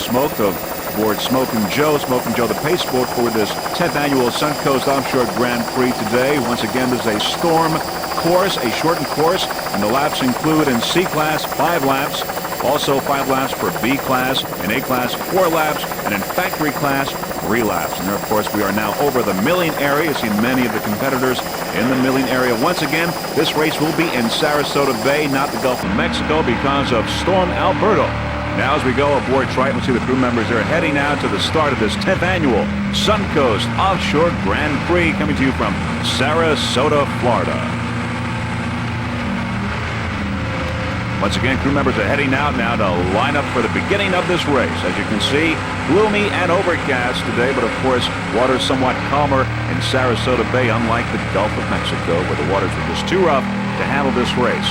Smoke aboard Smokin' Joe the pace boat for this 10th annual Suncoast Offshore Grand Prix today. Once again, this is a storm course, a shortened course, and the laps include in C class 5 laps, also 5 laps for B class, in A class 4 laps, and in factory class 3 laps. And there, of course, we are now over the milling area. You see many of the competitors in the milling area. Once again, this race will be in Sarasota Bay, not the Gulf of Mexico, because of Storm Alberto. Now as we go aboard Triton, we'll see the crew members are heading now to the start of this 10th annual Suncoast Offshore Grand Prix, coming to you from Sarasota, Florida. Once again, crew members are heading out now to line up for the beginning of this race. As you can see, gloomy and overcast today, but of course, water's somewhat calmer in Sarasota Bay, unlike the Gulf of Mexico, where the waters are just too rough to handle this race,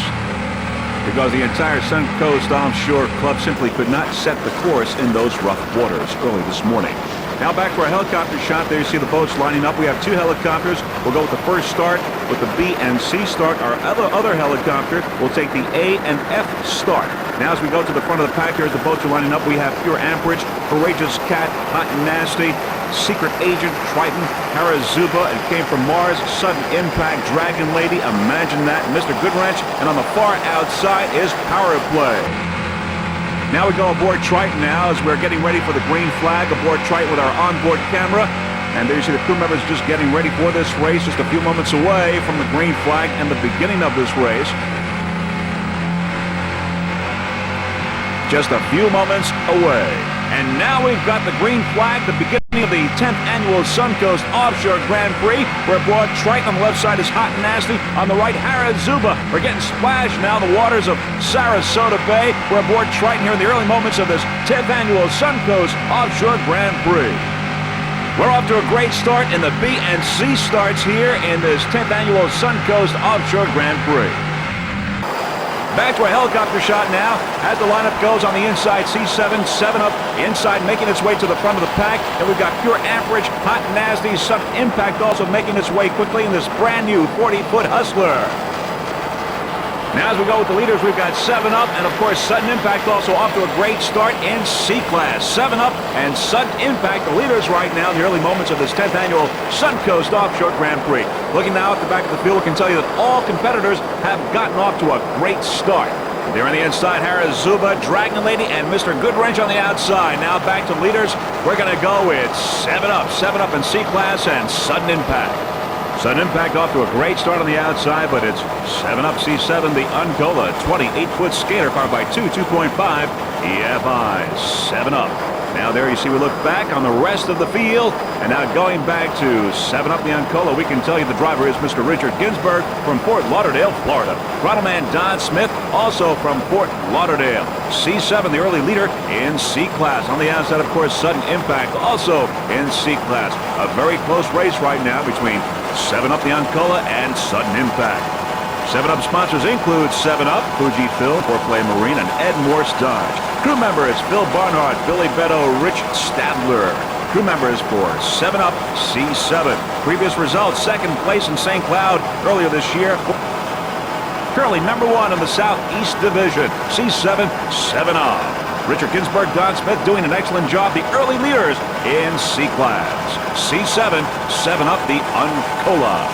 because the entire Suncoast Offshore Club simply could not set the course in those rough waters early this morning. Now back for a helicopter shot. There you see the boats lining up. We have 2 helicopters. We'll go with the first start with the B and C start. Our other helicopter will take the A and F start. Now as we go to the front of the pack here as the boats are lining up, we have Pure Amperage, Courageous Cat, Hot and Nasty, Secret Agent, Triton, Harazuba, and came from Mars, Sudden Impact, Dragon Lady, Imagine That, Mr. Goodwrench, and on the far outside is Power Play. Now we go aboard Triton now as we're getting ready for the green flag aboard Triton with our onboard camera. And there you see the crew members just getting ready for this race, just a few moments away from the green flag and the beginning of this race. Just a few moments away. And now we've got the green flag, the beginning of the 10th annual Suncoast Offshore Grand Prix. We're aboard Triton. On the left side is Hot and Nasty. On the right, Harazuba. We're getting splashed now in the waters of Sarasota Bay. We're aboard Triton here in the early moments of this 10th annual Suncoast Offshore Grand Prix. We're off to a great start in the B and C starts here in this 10th annual Suncoast Offshore Grand Prix. Back to a helicopter shot now as the lineup goes on the inside. C7, 7 up inside, making its way to the front of the pack. And we've got Pure Amperage, Hot and Nasty, Sudden Impact also making its way quickly in this brand new 40-foot Hustler. Now as we go with the leaders, we've got 7 Up and of course Sudden Impact also off to a great start in C class. 7 Up and Sudden Impact, the leaders right now in the early moments of this 10th annual Suncoast Offshore Grand Prix. Looking now at the back of the field, we can tell you that all competitors have gotten off to a great start. There on the inside, Harazuba, Dragon Lady, and Mr. Goodwrench on the outside. Now back to leaders. We're going to go with 7 Up in C class and Sudden Impact. Sudden Impact off to a great start on the outside, but it's 7 Up C7, the Uncola, 28-foot skater, powered by 2.5 EFI. 7 Up. Now there you see we look back on the rest of the field, and now going back to 7 Up the Uncola, we can tell you the driver is Mr. Richard Ginsburg from Fort Lauderdale, Florida. Throttleman Don Smith, also from Fort Lauderdale. C7, the early leader in C class. On the outside, of course, Sudden Impact, also in C class. A very close race right now between 7 Up the Uncola and Sudden Impact. 7 Up sponsors include 7 Up, Fujifilm, Foreplay Marine, and Ed Morse Dodge. Crew members Phil Barnhart, Billy Beto, Rich Stadler. Crew members for 7 Up C7. Previous results, 2nd place in St. Cloud earlier this year. Currently number 1 in the Southeast Division. C7, 7 Up. Richard Ginsburg, Don Smith doing an excellent job. The early leaders in C class. C7, 7 Up the Uncola.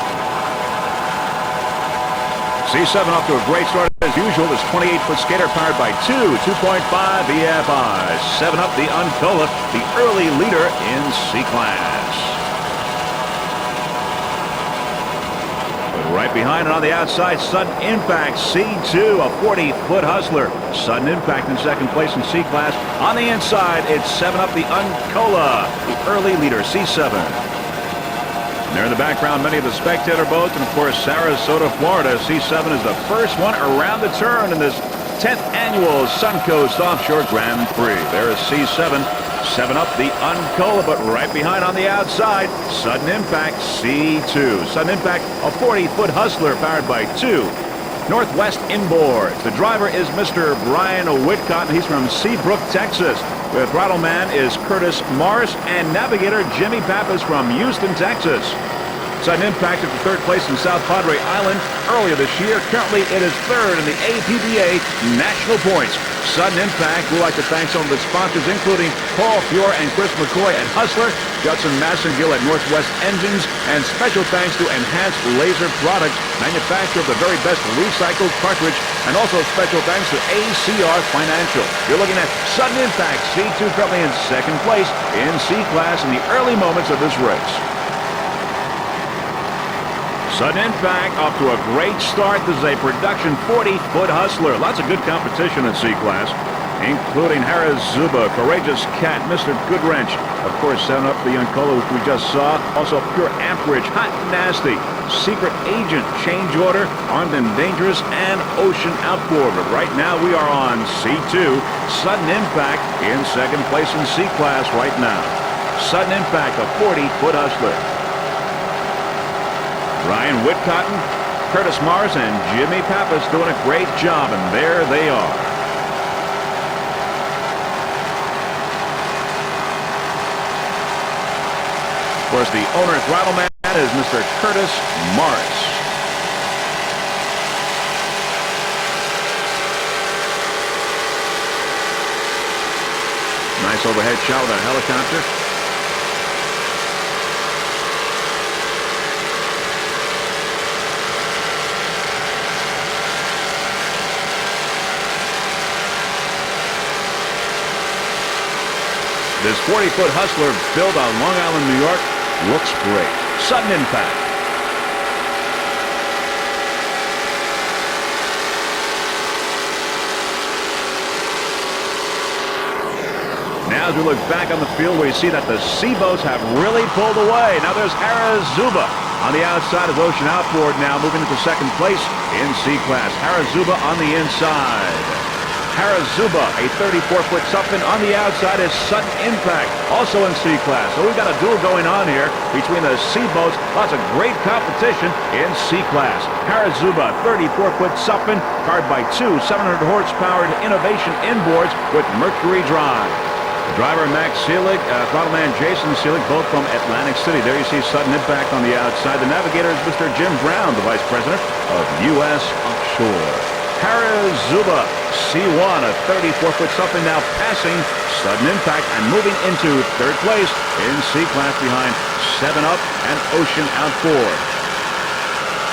C7 off to a great start as usual. This 28-foot skater powered by 2.5 EFI. 7 Up the Uncola, the early leader in C class. But right behind and on the outside, Sudden Impact C2, a 40-foot Hustler. Sudden Impact in 2nd place in C class. On the inside, it's 7 Up the Uncola, the early leader, C7. There in the background, many of the spectator boats, and of course Sarasota, Florida. C7 is the first one around the turn in this 10th annual Suncoast Offshore Grand Prix. There is C7, 7 Up the Uncola, but right behind on the outside, Sudden Impact C2. Sudden Impact, a 40-foot Hustler powered by 2 Northwest Inboards. The driver is Mr. Brian Whitcott, and he's from Seabrook, Texas. The throttle man is Curtis Morris, and navigator Jimmy Pappas from Houston, Texas. Sudden Impact at the third place in South Padre Island earlier this year. Currently, it is third in the APBA National Points. Sudden Impact, we'd like to thank some of its sponsors, including Paul Fiore and Chris McCoy at Hustler, Judson Massengill at Northwest Engines, and special thanks to Enhanced Laser Products, manufacturer of the very best recycled cartridge, and also special thanks to ACR Financial. You're looking at Sudden Impact, C2 currently in second place in C-Class in the early moments of this race. Sudden Impact off to a great start. This is a production 40-foot Hustler. Lots of good competition in C-Class, including Harris Zuba, Courageous Cat, Mr. Goodwrench, of course, 7-Up the Uncola, which we just saw. Also, Pure Amperage, Hot and Nasty, Secret Agent, Change Order, Armed and Dangerous, and Ocean Outboard. But right now, we are on C2. Sudden Impact in second place in C-Class right now. Sudden Impact, a 40-foot Hustler. Ryan Whitcotton, Curtis Morris, and Jimmy Pappas doing a great job, and there they are. Of course, the owner throttle man is Mr. Curtis Morris. Nice overhead shot with a helicopter. This 40-foot Hustler built on Long Island, New York, looks great. Sudden Impact. Now as we look back on the field, we see that the C-boats have really pulled away. Now there's Harazuba on the outside of Ocean Outboard now, moving into second place in C-Class. Harazuba on the inside. Harazuba, a 34-foot Suppin. On the outside is Sudden Impact, also in C-Class. So we've got a duel going on here between the C-boats. Lots of great competition in C-Class. Harazuba, 34-foot Suppin, powered by two 700-horsepower Innovation inboards with Mercury drive. The driver, Max Seelig, throttle man Jason Seelig, both from Atlantic City. There you see Sudden Impact on the outside. The navigator is Mr. Jim Brown, the vice president of U.S. Offshore. Harazuba, C1, a 34-foot Suppin, now passing Sudden Impact and moving into third place in C-Class behind 7-Up and Ocean Outboard.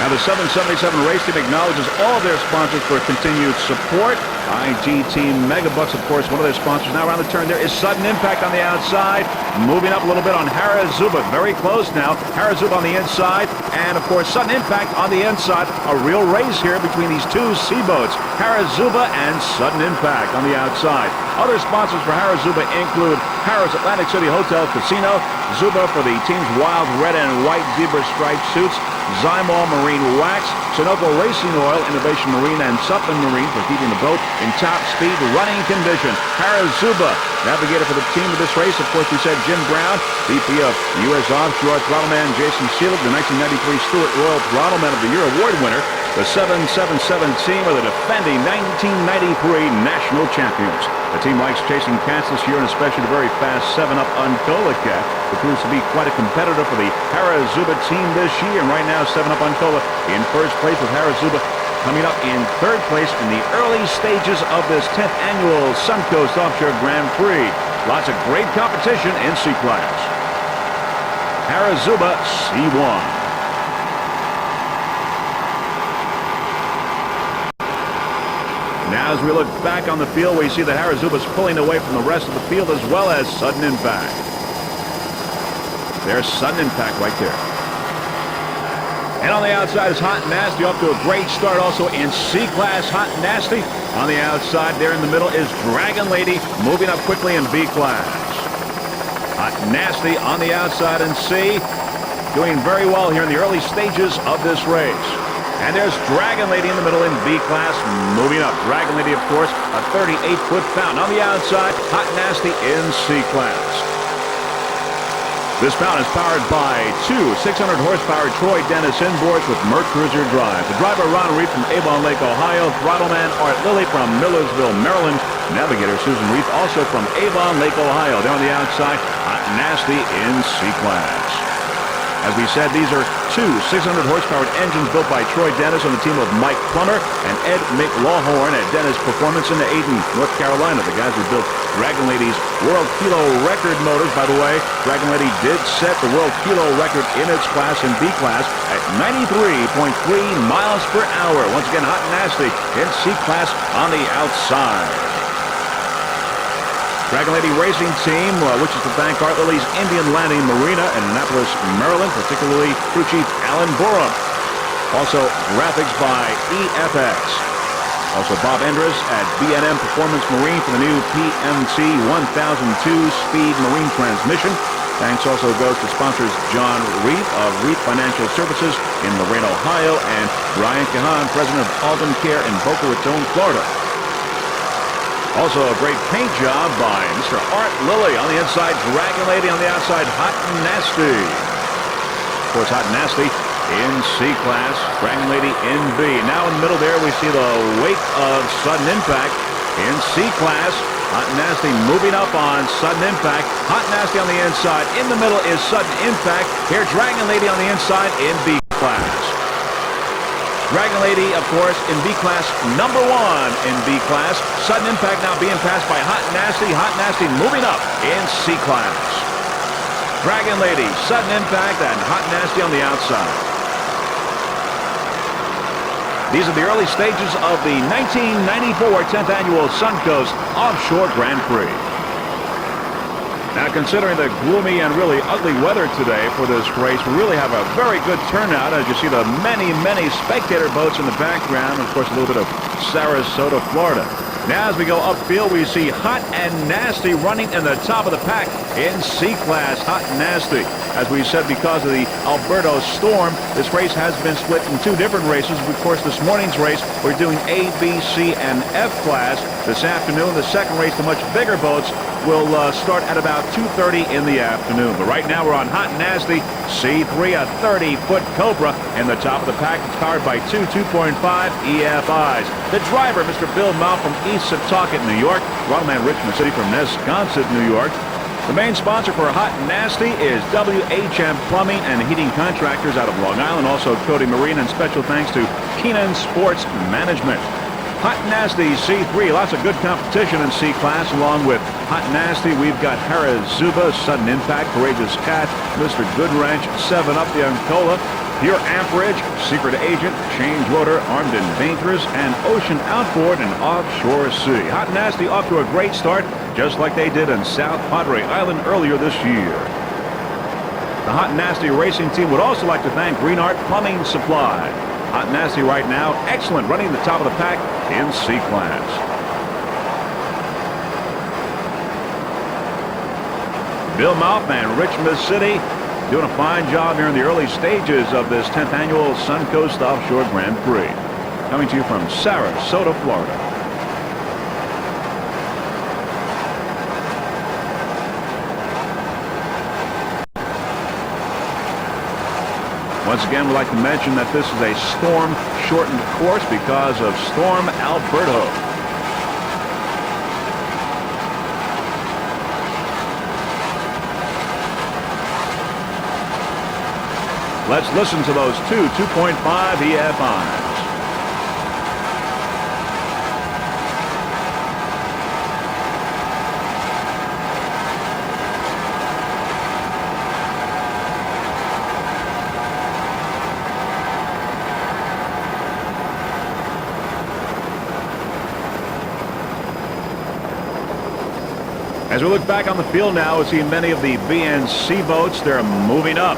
Now the 777 race team acknowledges all of their sponsors for continued support. IG Team Megabucks, of course, one of their sponsors. Now around the turn there is Sudden Impact on the outside, moving up a little bit on Harazuba, very close now. Harazuba on the inside, and of course Sudden Impact on the inside. A real race here between these two C-boats, Harazuba and Sudden Impact on the outside. Other sponsors for Harazuba include Harrah's Atlantic City Hotel Casino, Zuba for the team's wild red and white zebra striped suits, Zymol Marine Wax, Sunoco Racing Oil, Innovation Marine, and Suppin Marine for keeping the boat in top speed running condition. Harazuba, navigator for the team of this race, of course, we said Jim Brown, VP of U.S. Offshore, throttle man Jason Seelig, the 1993 Stewart Royal Throttleman of the Year award winner. The 777 team are the defending 1993 national champions. The team likes chasing cats this year, and especially the very fast 7-Up Uncola cat, who proves to be quite a competitor for the Harazuba team this year. And right now, 7-Up Uncola in first place, with Harazuba coming up in third place in the early stages of this 10th annual Suncoast Offshore Grand Prix. Lots of great competition in C-Class. Harazuba, C1. Now as we look back on the field, we see that Harazuba's pulling away from the rest of the field, as well as Sudden Impact. There's Sudden Impact right there. And on the outside is Hot and Nasty, off to a great start also in C-Class. Hot and Nasty on the outside. There in the middle is Dragon Lady, moving up quickly in B-Class. Hot and Nasty on the outside in C, doing very well here in the early stages of this race. And there's Dragon Lady in the middle in B-Class, moving up. Dragon Lady, of course, a 38-foot fountain. On the outside, Hot and Nasty in C-Class. This fountain is powered by two 600-horsepower Troy Dennis inboards with Merc Cruiser drive. The driver, Ron Reed from Avon Lake, Ohio. Throttleman, Art Lilly from Millersville, Maryland. Navigator, Susan Reed, also from Avon Lake, Ohio. There on the outside, Hot and Nasty in C-Class. As we said, these are two 600-horsepower engines built by Troy Dennis on the team of Mike Plummer and Ed McLawhorn at Dennis Performance in Ayden, North Carolina. The guys who built Dragon Lady's World Kilo Record motors. By the way, Dragon Lady did set the World Kilo Record in its class in B class at 93.3 miles per hour. Once again, hot and nasty in C class on the outside. Dragon Lady Racing Team wishes to thank Art Lily's Indian Landing Marina in Annapolis, Maryland, particularly crew chief Alan Borum. Also, graphics by EFX. Also, Bob Endres at B&M Performance Marine for the new PMC 1002 Speed Marine Transmission. Thanks also goes to sponsors John Reith of Reith Financial Services in Lorain, Ohio, and Brian Kahan, president of Alden Care in Boca Raton, Florida. Also, a great paint job by Mr. Art Lilly on the inside, Dragon Lady on the outside, hot and nasty. Of course, hot and nasty in C class, Dragon Lady in B. Now in the middle there, we see the wake of sudden impact in C class. Hot and nasty moving up on sudden impact. Hot and nasty on the inside. In the middle is sudden impact. Here, Dragon Lady on the inside in B class. Dragon Lady, of course, in B class, number 1 in B class. Sudden impact now being passed by Hot and Nasty moving up in C class. Dragon Lady, sudden impact, and Hot and Nasty on the outside. These are the early stages of the 1994 10th Annual Suncoast Offshore Grand Prix. Now, considering the gloomy and really ugly weather today for this race, we really have a very good turnout. As you see the many spectator boats in the background, and of course a little bit of Sarasota, Florida. Now, as we go upfield, we see Hot and Nasty running in the top of the pack in C class. Hot and Nasty. As we said, because of the Alberto storm, this race has been split in 2 different races. Of course, this morning's race, we're doing A, B, C, and F class. This afternoon, the second race, the much bigger boats, will start at about 2:30 in the afternoon. But right now, we're on Hot and Nasty C3, a 30-foot Cobra in the top of the pack. It's powered by 2.5 EFIs. The driver, Mr. Bill Mount from East Setauket, New York. Waterman Richmond City from Nesconset, New York. The main sponsor for Hot and Nasty is WHM Plumbing and Heating Contractors out of Long Island. Also, Cody Marine, and special thanks to Keenan Sports Management. Hot and Nasty C3, lots of good competition in C class. Along with Hot and Nasty, we've got Harazuba, Sudden Impact, Courageous Cat, Mr. Goodwrench, 7-Up the Uncola, Pure Amperage, Secret Agent, Change Rotor, Armed and Dangerous, and Ocean Outboard and Offshore Sea. Hot and Nasty off to a great start, just like they did in South Padre Island earlier this year. The Hot and Nasty Racing Team would also like to thank Green Art Plumbing Supply. Hot and Nasty right now, excellent, running the top of the pack in C class. Bill Mouth and Richmond City doing a fine job here in the early stages of this 10th Annual Suncoast Offshore Grand Prix. Coming to you from Sarasota, Florida. Once again, we'd like to mention that this is a storm-shortened course because of Storm Alberto. Let's listen to those 2.5 EFIs. As we look back on the field now, we see many of the B and C boats. They're moving up.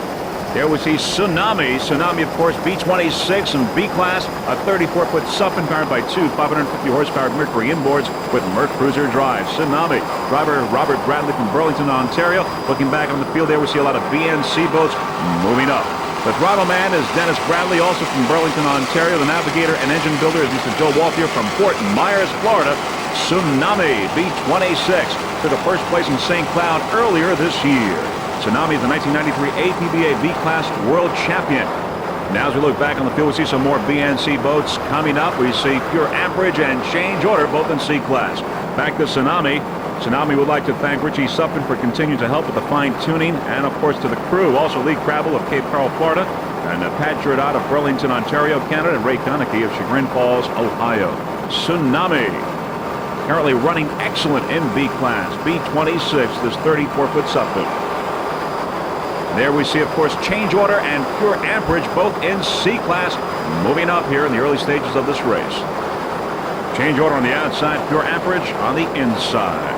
There we see Tsunami. Tsunami, of course, B-26 and B-Class, a 34-foot Suffin powered by 2 550-horsepower Mercury inboards with Merc Cruiser drive. Tsunami. Driver Robert Bradley from Burlington, Ontario. Looking back on the field there, we see a lot of B and C boats moving up. The throttle man is Dennis Bradley, also from Burlington, Ontario. The navigator and engine builder is Mr. Joe Walthier from Fort Myers, Florida. Tsunami B-26 took a first place in St. Cloud earlier this year. Tsunami is the 1993 APBA B-Class World Champion. Now as we look back on the field, we see some more BNC boats coming up. We see Pure Amperage and Change Order, both in C-Class. Back to Tsunami. Tsunami would like to thank Richie Suppin for continuing to help with the fine-tuning, and of course to the crew. Also Lee Cravel of Cape Coral, Florida, and Pat Giordot of Burlington, Ontario, Canada, and Ray Konecki of Chagrin Falls, Ohio. Tsunami currently running excellent in B class, B26, this 34-foot subboat. There we see, of course, Change Order and Pure Amperage, both in C class, moving up here in the early stages of this race. Change Order on the outside, Pure Amperage on the inside.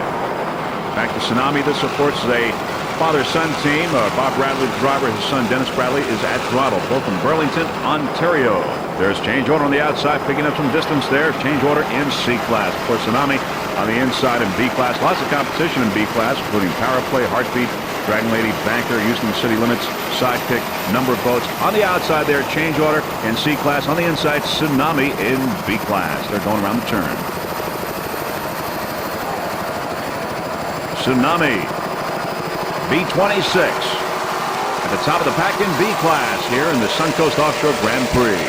Back to Tsunami. This, of course, is a father-son team. Bob Bradley, the driver, his son Dennis Bradley is at throttle, both from Burlington, Ontario. There's Change Order on the outside, picking up some distance there. Change Order in C class. Of course, Tsunami on the inside in B class. Lots of competition in B class, including Power Play, Heartbeat, Dragon Lady, Banker, Houston City Limits, Sidekick, number of boats. On the outside there, Change Order in C class. On the inside, Tsunami in B class. They're going around the turn. Tsunami, B26. At the top of the pack in B class here in the Suncoast Offshore Grand Prix.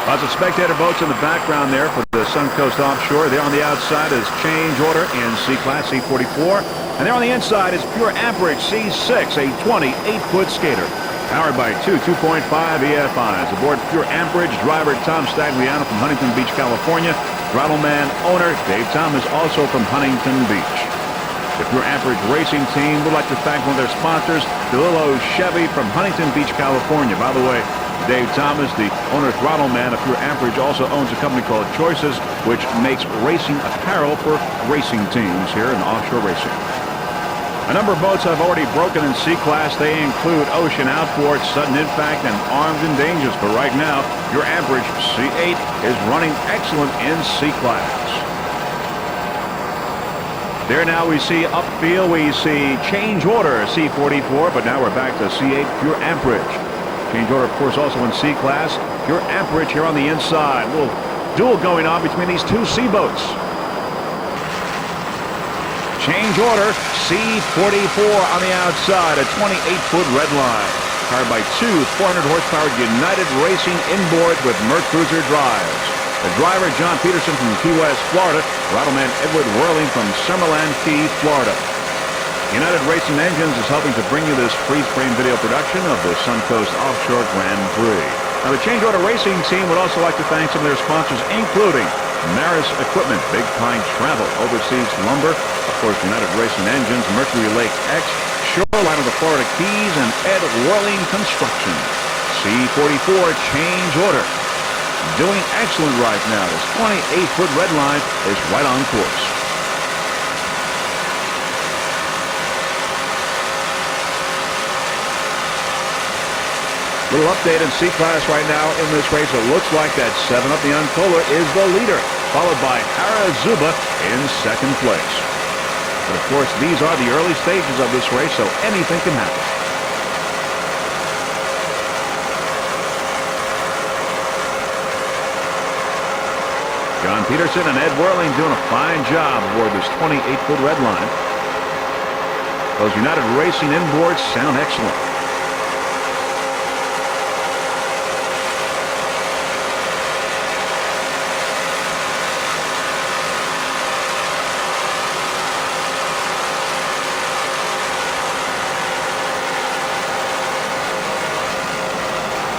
Lots of spectator boats in the background there for the Suncoast Offshore. There on the outside is Change Order in C class, C44. And there on the inside is Pure Amperage C6, a 28-foot skater. Powered by two 2.5 EFIs. Aboard Pure Amperage, driver Tom Stagliano from Huntington Beach, California. Throttle man owner Dave Thomas, also from Huntington Beach. The Pure Amperage racing team would like to thank one of their sponsors, DeLillo Chevy from Huntington Beach, California. By the way, Dave Thomas, the owner throttle man of Pure Amperage, also owns a company called Choices, which makes racing apparel for racing teams here in offshore racing. A number of boats have already broken in C class. They include Ocean Outboard, Sudden Impact, and Armed and Dangerous. But right now, Pure Amperage C8 is running excellent in C class. There now we see upfield, we see Change Order C44, but now we're back to C8 Pure Amperage. Change Order, of course, also in C class. Pure Amperage here on the inside. A little duel going on between these two C boats. Change Order, C44 on the outside, a 28-foot red line. Powered by two 400-horsepower United Racing inboards with Mercruiser drives. The driver, John Peterson from Key West, Florida. Rattleman Edward Whirling from Summerland Key, Florida. United Racing Engines is helping to bring you this freeze-frame video production of the Suncoast Offshore Grand Prix. Now, the Change Order Racing team would also like to thank some of their sponsors, including Maris Equipment, Big Pine Travel, Overseas Lumber, of course, United Racing Engines, Mercury Lake X, Shoreline of the Florida Keys, and Ed Whirling Construction. C44 Change Order. Doing excellent right now. This 28-foot red line is right on course. Little update in C class right now in this race. It looks like that 7-up the Uncola is the leader, followed by Harazuba in second place. But of course, these are the early stages of this race, so anything can happen. John Peterson and Ed Whirling doing a fine job aboard this 28-foot red line. Those United Racing inboards sound excellent.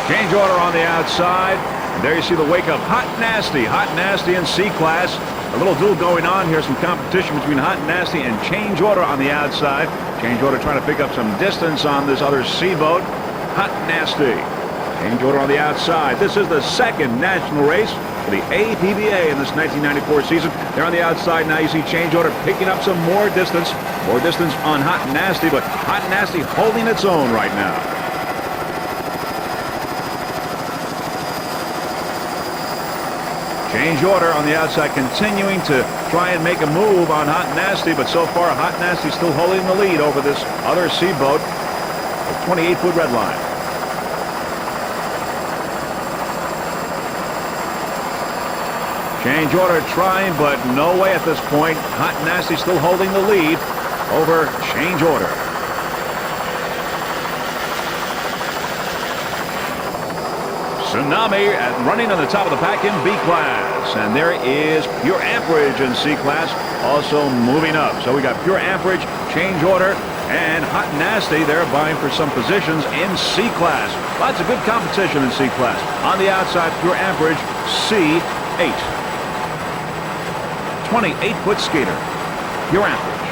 Change Order on the outside. And there you see the wake of Hot Nasty. Hot Nasty in C class. A little duel going on here. Some competition between Hot Nasty and Change Order on the outside. Change Order trying to pick up some distance on this other C boat. Hot Nasty. Change Order on the outside. This is the second national race for the APBA in this 1994 season. They're on the outside now. You see Change Order picking up some more distance. More distance on Hot Nasty, but Hot Nasty holding its own right now. Change Order on the outside continuing to try and make a move on Hot Nasty, but so far Hot Nasty still holding the lead over this other C boat, the 28-foot red line. Change Order trying, but no way at this point. Hot Nasty still holding the lead over Change Order. Tsunami running on the top of the pack in B class. And there is Pure Amperage in C class, also moving up. So we got Pure Amperage, Change Order, and Hot and Nasty. They're vying for some positions in C class. Lots of good competition in C class. On the outside, Pure Amperage, C8. 28-foot skater, Pure Amperage.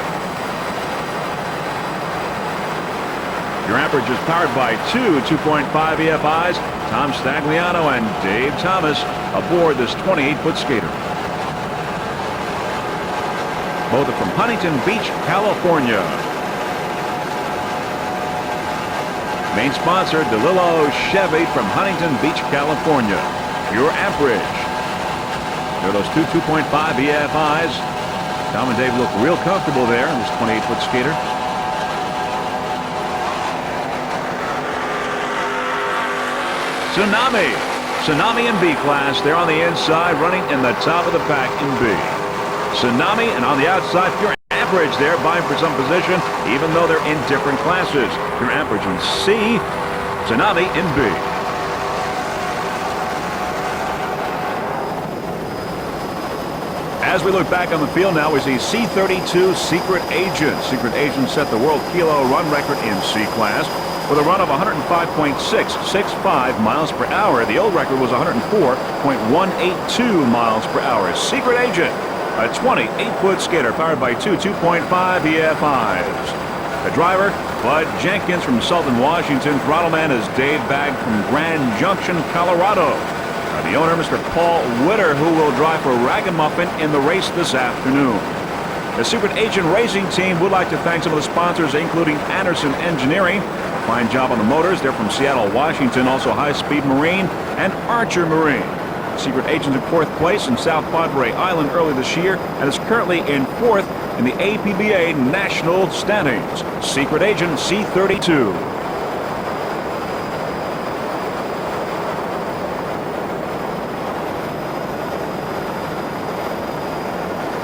Pure Amperage is powered by two 2.5 EFIs, Tom Stagliano and Dave Thomas aboard this 28-foot skater. Both are from Huntington Beach, California. Main sponsor, DeLillo Chevy from Huntington Beach, California. Pure Amperage. There are those two 2.5 EFIs. Tom and Dave look real comfortable there in this 28-foot skater. Tsunami. Tsunami in B class. They're on the inside, running in the top of the pack in B. Tsunami, and on the outside, Pure Amperage there, vying for some position, even though they're in different classes. Pure Amperage in C, Tsunami in B. As we look back on the field now, we see C32 Secret Agent. Secret Agent set the world kilo run record in C class with a run of 105.665 miles per hour. The old record was 104.182 miles per hour. Secret Agent, a 28-foot skater powered by two 2.5 EFIs. The driver, Bud Jenkins from Sultan, Washington. Throttleman is Dave Bagg from Grand Junction, Colorado. The owner, Mr. Paul Witter, who will drive for Ragamuffin in the race this afternoon. The Secret Agent Racing Team would like to thank some of the sponsors, including Anderson Engineering. Fine job on the motors. They're from Seattle, Washington. Also High Speed Marine and Archer Marine. Secret Agent in fourth place in South Padre Island early this year and is currently in fourth in the APBA national standings. Secret Agent C32.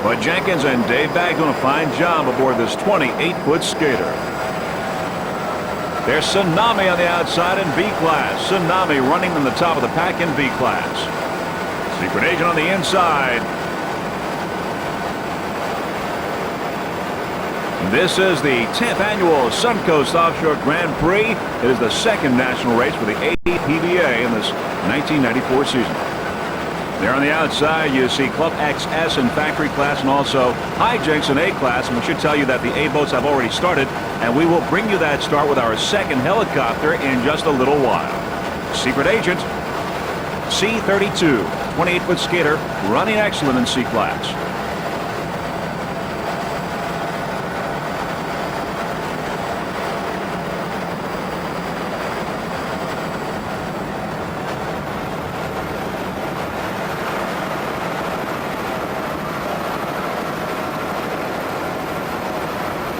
Bud Jenkins and Dave Bagg doing a fine job aboard this 28-foot skater. There's Tsunami on the outside in B class. Tsunami running on the top of the pack in B class. Secret Agent on the inside. This is the 10th annual Suncoast Offshore Grand Prix. It is the second national race for the APBA in this 1994 season. There on the outside, you see Club XS in factory class and also hijinks in A class. And we should tell you that the A boats have already started, and we will bring you that start with our second helicopter in just a little while. Secret Agent, C32, 28-foot skater, running excellent in C class.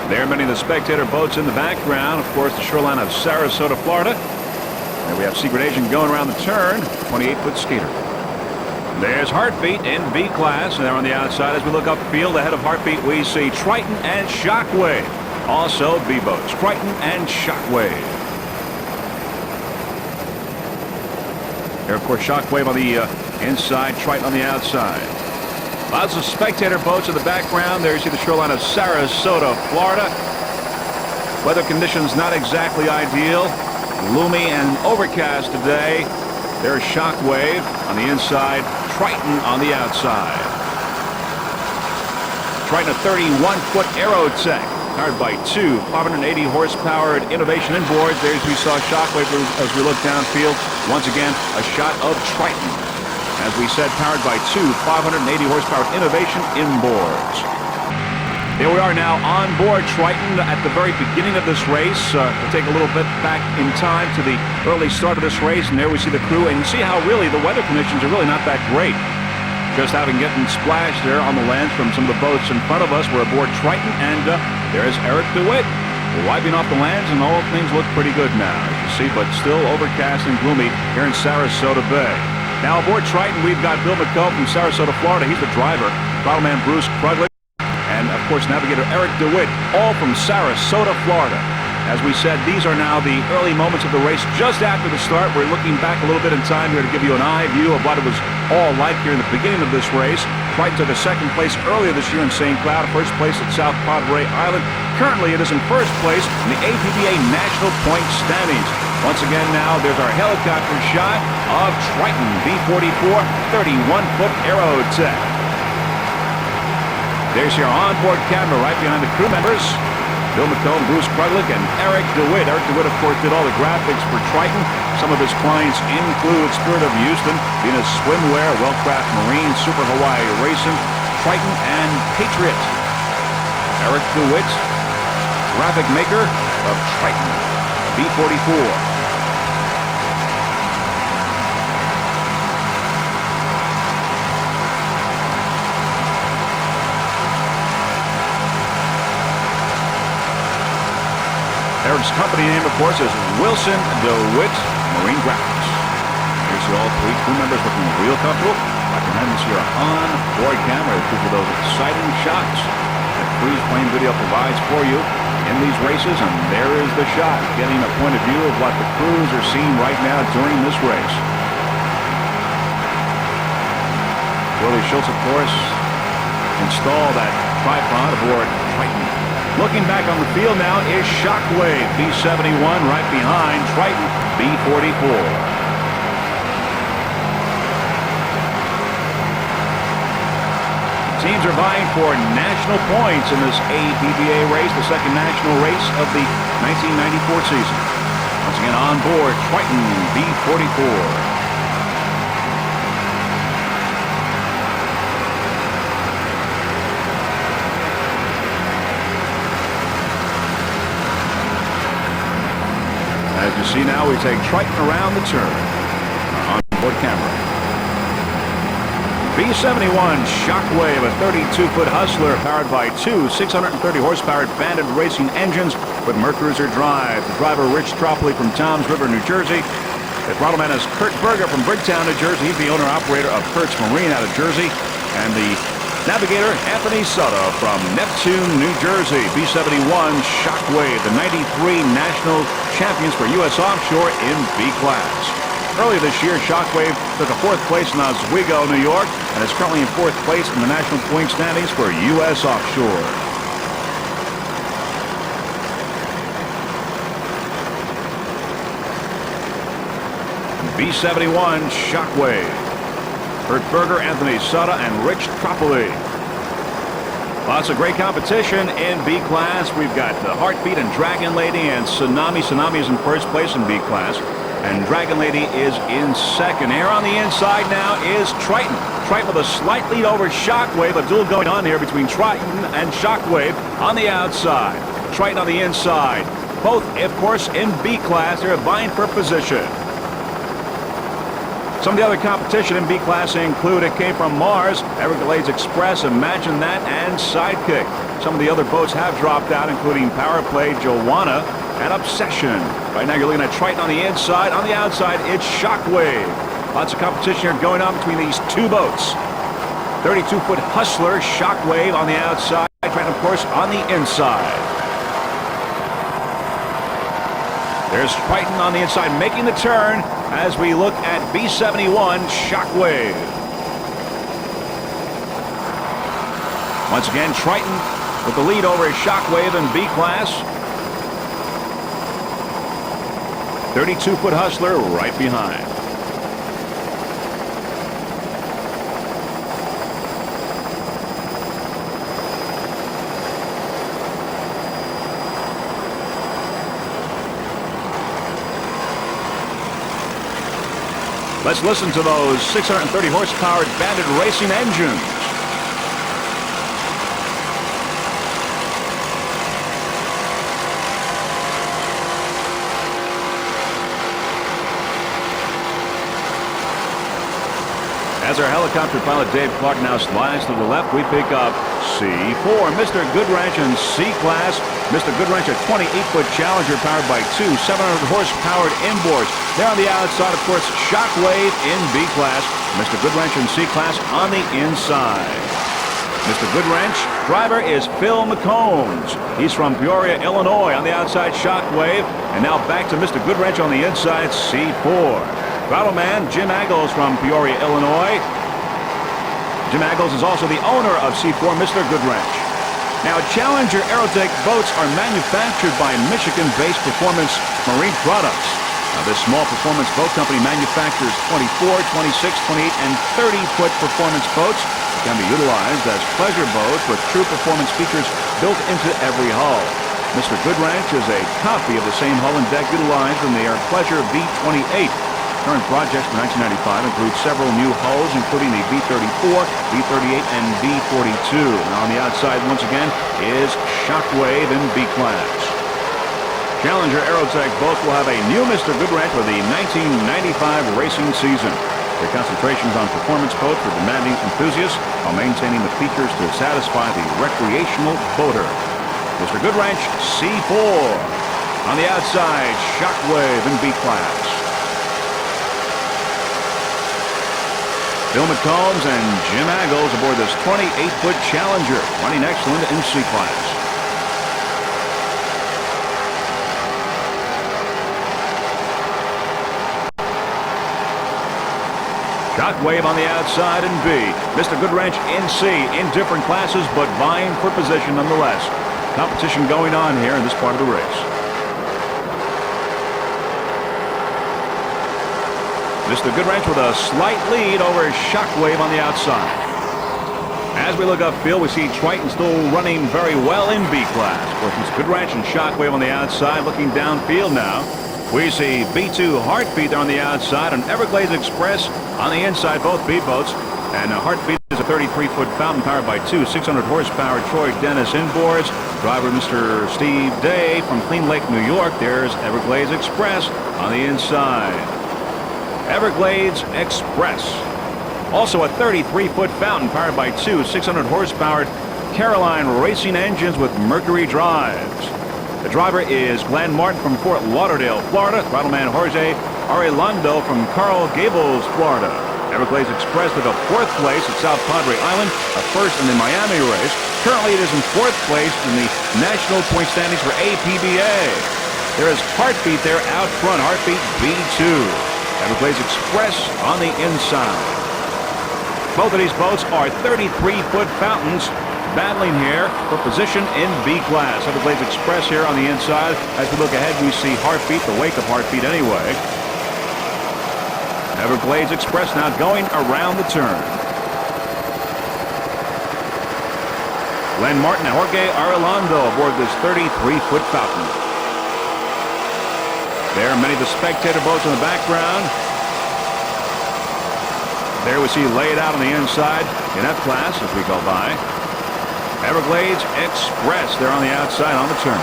There are many of the spectator boats in the background. Of course, the shoreline of Sarasota, Florida. There we have Secret Agent going around the turn, 28-foot skater. There's Heartbeat in B class, and there on the outside as we look upfield ahead of Heartbeat, we see Triton and Shockwave. Also B boats, Triton and Shockwave. There, of course, Shockwave on the inside, Triton on the outside. Lots of spectator boats in the background. There you see the shoreline of Sarasota, Florida. Weather conditions not exactly ideal. Gloomy and overcast today. There's Shockwave on the inside, Triton on the outside. Triton, a 31-foot Aerotech, powered by two 580 horsepower Innovation inboards. There we saw Shockwave as we look downfield. Once again, a shot of Triton. As we said, powered by two 580 horsepower Innovation inboards. Here we are now on board Triton at the very beginning of this race. We'll take a little bit back in time to the early start of this race, and there we see the crew, and you see how really the weather conditions are really not that great. Just having getting splashed there on the lands from some of the boats in front of us. We're aboard Triton, and there's Eric DeWitt wiping off the lands, and all things look pretty good now, as you see, but still overcast and gloomy here in Sarasota Bay. Now aboard Triton, we've got Bill McCullough from Sarasota, Florida. He's the driver. Throttleman Bruce Kruglich. And, of course, navigator Eric DeWitt, all from Sarasota, Florida. As we said, these are now the early moments of the race just after the start. We're looking back a little bit in time here to give you an eye view of what it was all like here in the beginning of this race. Triton took a second place earlier this year in St. Cloud, first place at South Padre Island. Currently, it is in first place in the APBA National Point Standings. Once again now, there's our helicopter shot of Triton B-44 31-foot Aerotech. There's your onboard camera right behind the crew members. Bill McComb, Bruce Kruglich, and Eric DeWitt. Eric DeWitt, of course, did all the graphics for Triton. Some of his clients include Spirit of Houston, Venus Swimwear, Wellcraft Marine, Super Hawaii Racing, Triton, and Patriot. Eric DeWitt, graphic maker of Triton B-44. Eric's company name, of course, is Wilson DeWitt Marine Graphics. Here's all three crew members looking real comfortable. Right behind us here on-board camera, proof of those exciting shots that Cruise Plane Video provides for you in these races. And there is the shot, getting a point of view of what the crews are seeing right now during this race. Willie Schultz, of course, installed that tripod aboard Triton. Looking back on the field now is Shockwave B-71 right behind Triton B-44. Teams are vying for national points in this APBA race, the second national race of the 1994 season. Once again on board Triton B-44. As you see now, we take Triton around the turn. Our onboard camera. B-71 Shockwave, a 32-foot Hustler powered by two 630-horsepower Bandit racing engines with Mercruiser drive. The driver, Rich Tropoli from Toms River, New Jersey. The throttle man is Kurt Berger from Bricktown, New Jersey. He's the owner-operator of Kurt's Marine out of Jersey. And the navigator, Anthony Soto from Neptune, New Jersey. B-71 Shockwave, the 93 national champions for U.S. Offshore in B-Class. Earlier this year, Shockwave took a fourth place in Oswego, New York, and is currently in fourth place in the national point standings for U.S. Offshore. B-71 Shockwave. Kurt Berger, Anthony Soto, and Rich Tropoli. Lots of great competition in B-Class. We've got the Heartbeat and Dragon Lady and Tsunami. Tsunami is in first place in B-Class, and Dragon Lady is in second. Here on the inside now is Triton. Triton with a slight lead over Shockwave. A duel going on here between Triton and Shockwave on the outside. Triton on the inside. Both, of course, in B-Class. They're vying for position. Some of the other competition in B-Class include It Came From Mars, Everglades Express, Imagine That, and Sidekick. Some of the other boats have dropped out, including Power Play, Joanna, and Obsession. Right now you're looking at Triton on the inside. On the outside, it's Shockwave. Lots of competition here going on between these two boats. 32-foot Hustler, Shockwave on the outside, Triton, of course, on the inside. There's Triton on the inside making the turn as we look at B-71 Shockwave. Once again, Triton with the lead over Shockwave in B-Class. 32-foot Hustler right behind. Let's listen to those 630 horsepower Bandit racing engines. As our helicopter pilot Dave Clark now slides to the left, we pick up C4, Mr. Goodwrench in C-Class. Mr. Goodwrench, a 28-foot Challenger powered by two 700-horse-powered inboards. There on the outside, of course, Shockwave in B-Class. Mr. Goodwrench in C-Class on the inside. Mr. Goodwrench. Driver is Phil McCombs. He's from Peoria, Illinois on the outside Shockwave. And now back to Mr. Goodwrench on the inside C4. Throttle man Jim Aggles from Peoria, Illinois. Jim Aggles is also the owner of C4, Mr. Goodwrench. Now, Challenger Aerotech boats are manufactured by Michigan-based Performance Marine Products. Now, this small performance boat company manufactures 24, 26, 28, and 30-foot performance boats that can be utilized as pleasure boats with true performance features built into every hull. Mr. Goodwrench is a copy of the same hull and deck utilized in the Air Pleasure V-28. Current projects for 1995 include several new hulls, including the V-34, V-38, and V-42. Now on the outside, once again, is Shockwave in B-Class. Challenger Aerotech boats will have a new Mr. Goodwrench for the 1995 racing season. Their concentration is on performance boats for demanding enthusiasts while maintaining the features to satisfy the recreational boater. Mr. Goodwrench, C4. On the outside, Shockwave in B-Class. Phil McCombs and Jim Aggles aboard this 28-foot Challenger, running excellent in C-Class. Shockwave on the outside in B. Mr. Goodwrench in C, in different classes, but vying for position nonetheless. Competition going on here in this part of the race. Mr. Goodwrench with a slight lead over Shockwave on the outside. As we look upfield, we see Triton still running very well in B-Class. Of course, Mr. Goodwrench and Shockwave on the outside. Looking downfield now, we see B2 Heartbeat there on the outside and Everglades Express on the inside, both B-boats. And Heartbeat is a 33-foot fountain powered by two 600-horsepower Troy Dennis inboards. Driver Mr. Steve Day from Clean Lake, New York. There's Everglades Express on the inside. Everglades Express. Also a 33-foot fountain powered by two 600-horsepower Caroline racing engines with Mercury drives. The driver is Glenn Martin from Fort Lauderdale, Florida. Throttleman Jorge Arredondo from Coral Gables, Florida. Everglades Express took a fourth place at South Padre Island, a first in the Miami race. Currently it is in fourth place in the national point standings for APBA. There is Heartbeat there out front, Heartbeat B2. Everglades Express on the inside. Both of these boats are 33-foot fountains battling here for position in B-Class. Everglades Express here on the inside. As we look ahead, we see Heartbeat, the wake of Heartbeat anyway. Everglades Express now going around the turn. Glenn Martin and Jorge Arredondo aboard this 33-foot fountain. There are many of the spectator boats in the background. There we see laid out on the inside in F-Class as we go by. Everglades Express there on the outside on the turn.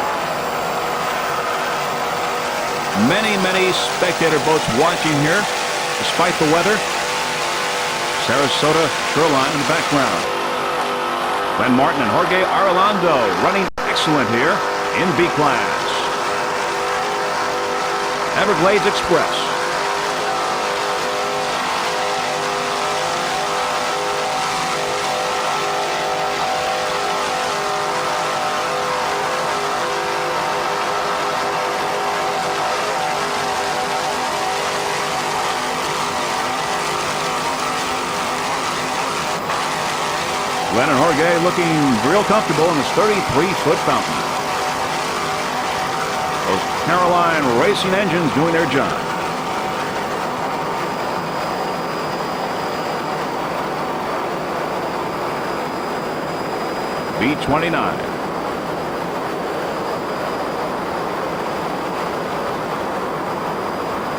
Many, many spectator boats watching here despite the weather. Sarasota shoreline in the background. Glenn Martin and Jorge Arredondo running excellent here in B-Class. Everglades Express. Glenn and Jorge looking real comfortable in this 33-foot fountain. Those Caroline racing engines doing their job. B-29.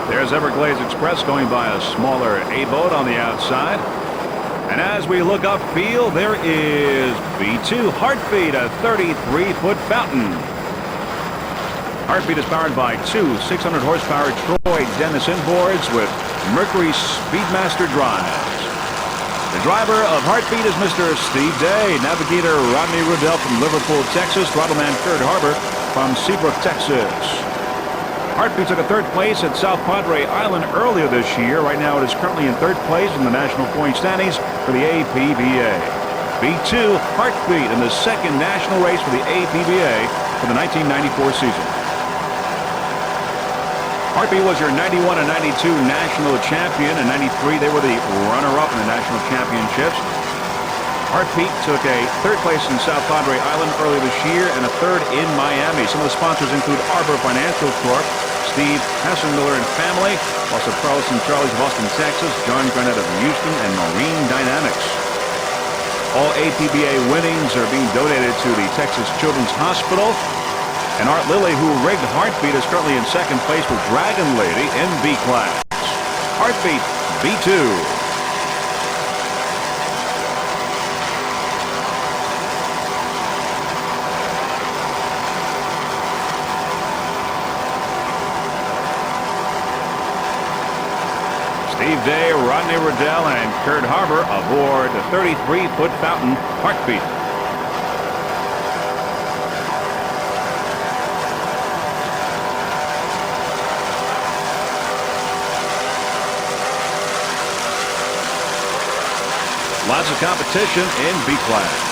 There's Everglades Express going by a smaller A-boat on the outside. And as we look upfield, there is B2 Heartbeat, a 33-foot fountain. Heartbeat is powered by two 600-horsepower Troy Dennis inboards with Mercury Speedmaster drives. The driver of Heartbeat is Mr. Steve Day, navigator Rodney Rudell from Liverpool, Texas, throttleman Kurt Harbor from Seabrook, Texas. Heartbeat took a third place at South Padre Island earlier this year. Right now it is currently in third place in the national point standings for the APBA. B2, Heartbeat in the second national race for the APBA for the 1994 season. Heartbeat was your 91 and 92 national champion. In 93, they were the runner-up in the national championships. Heartbeat took a third place in South Padre Island earlier this year and a third in Miami. Some of the sponsors include Arbor Financial Corp., Steve Hassenmiller and family, also Carlos and Charlie's of Austin, Texas, John Garnett of Houston, and Marine Dynamics. All APBA winnings are being donated to the Texas Children's Hospital. And Art Lilly, who rigged Heartbeat, is currently in second place with Dragon Lady in B class. Heartbeat, B2. Steve Day, Rodney Riddell, and Kurt Harbor aboard the 33-foot fountain Heartbeat. Lots of competition in B class.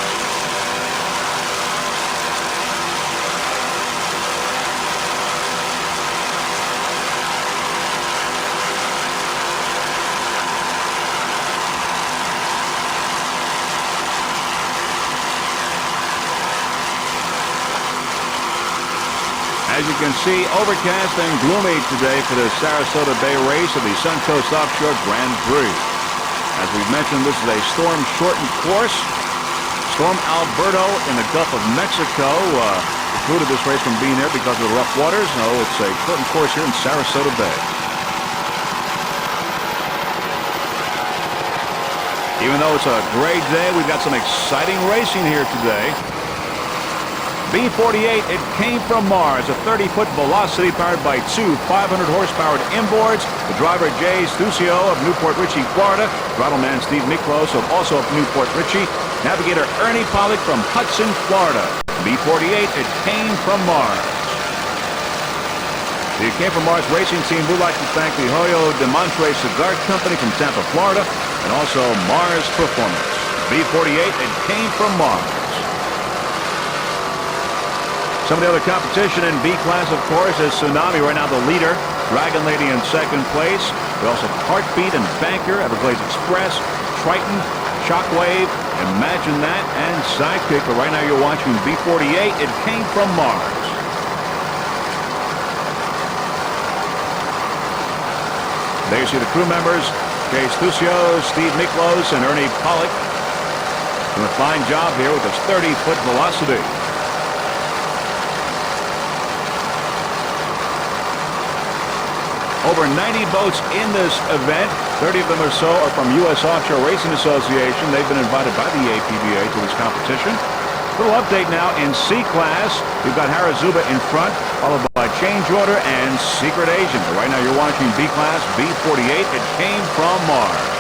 As you can see, overcast and gloomy today for the Sarasota Bay race of the Suncoast Offshore Grand Prix. As we've mentioned, this is a storm-shortened course. Storm Alberto in the Gulf of Mexico precluded this race from being there because of the rough waters. No, it's a shortened course here in Sarasota Bay. Even though it's a great day, we've got some exciting racing here today. B48, it came from Mars, a 30-foot velocity powered by two 500-horsepower inboards. The driver, Jay Stucio of Newport Richey, Florida. Throttleman Steve Miklos, also of Newport Richey. Navigator Ernie Pollock from Hudson, Florida. B48, it came from Mars. The Came From Mars racing team would like to thank the Hoyo de Montre Cigar Company from Tampa, Florida, and also Mars Performance. B48, it came from Mars. Some of the other competition in B class, of course, is Tsunami, right now the leader. Dragon Lady in second place. We also have Heartbeat and Banker, Everglades Express, Triton, Shockwave, Imagine That, and Sidekick. But right now you're watching B48. It came from Mars. There you see the crew members, Jay Stucio, Steve Miklos, and Ernie Pollock. Doing a fine job here with this 30-foot velocity. Over 90 boats in this event. 30 of them or so are from U.S. Offshore Racing Association. They've been invited by the APBA to this competition. Little update now in C class. We've got Harazuba in front, followed by Change Order and Secret Agent. But right now you're watching B class, B48. It came from Mars.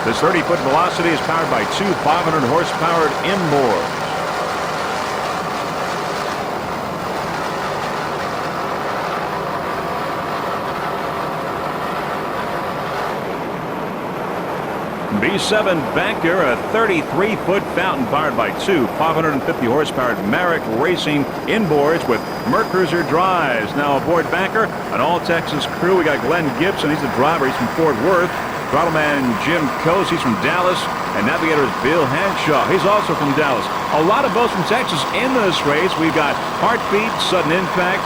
This 30-foot velocity is powered by two 500-horsepower inboards. B7 Banker, a 33-foot fountain powered by two 550-horsepower Merrick Racing inboards with Mercruiser drives. Now aboard Banker, an all-Texas crew. We got Glenn Gibson. He's the driver. He's from Fort Worth. Throttleman Jim Coase, he's from Dallas, and navigator is Bill Henshaw. He's also from Dallas. A lot of boats from Texas in this race. We've got Heartbeat, Sudden Impact,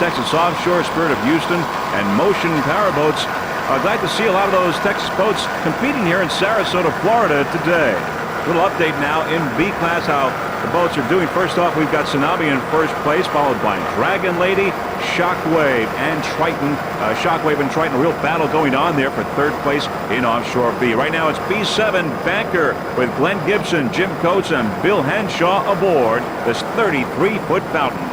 Texas Offshore, Spirit of Houston, and Motion Powerboats. Glad to see a lot of those Texas boats competing here in Sarasota, Florida today. Little update now in B class, how the boats are doing. First off, we've got Tsunami in first place, followed by Dragon Lady, Shockwave, and Triton. Shockwave and Triton, a real battle going on there for third place in Offshore B. Right now it's B7 Banker with Glenn Gibson, Jim Coates, and Bill Henshaw aboard this 33-foot fountain.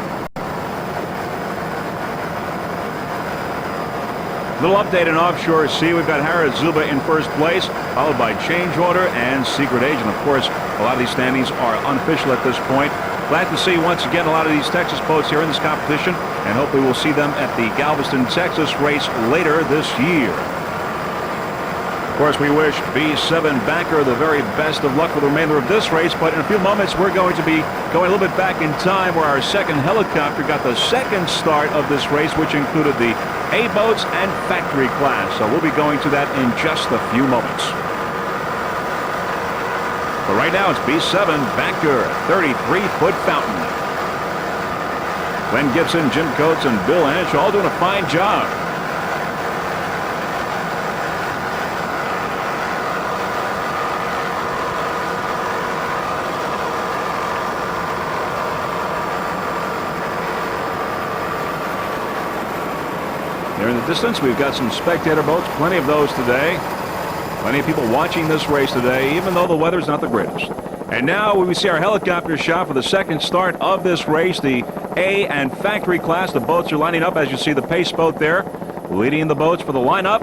Little update in Offshore C. We've got Zuba in first place, followed by Change Order and Secret Agent. Of course, a lot of these standings are unofficial at this point. Glad to see once again a lot of these Texas boats here in this competition, and hopefully we'll see them at the Galveston, Texas race later this year. Of course, we wish B7 Banker the very best of luck with the remainder of this race, but in a few moments we're going to be going a little bit back in time where our second helicopter got the second start of this race, which included the A boats and factory class. So we'll be going to that in just a few moments. But right now it's B7 Banker, 33-foot fountain. Glenn Gibson, Jim Coates, and Bill Anch all doing a fine job. There in the distance, we've got some spectator boats, plenty of those today. Plenty of people watching this race today, even though the weather's not the greatest. And now we see our helicopter shot for the second start of this race, the A and factory class. The boats are lining up, as you see the pace boat there, leading the boats for the lineup.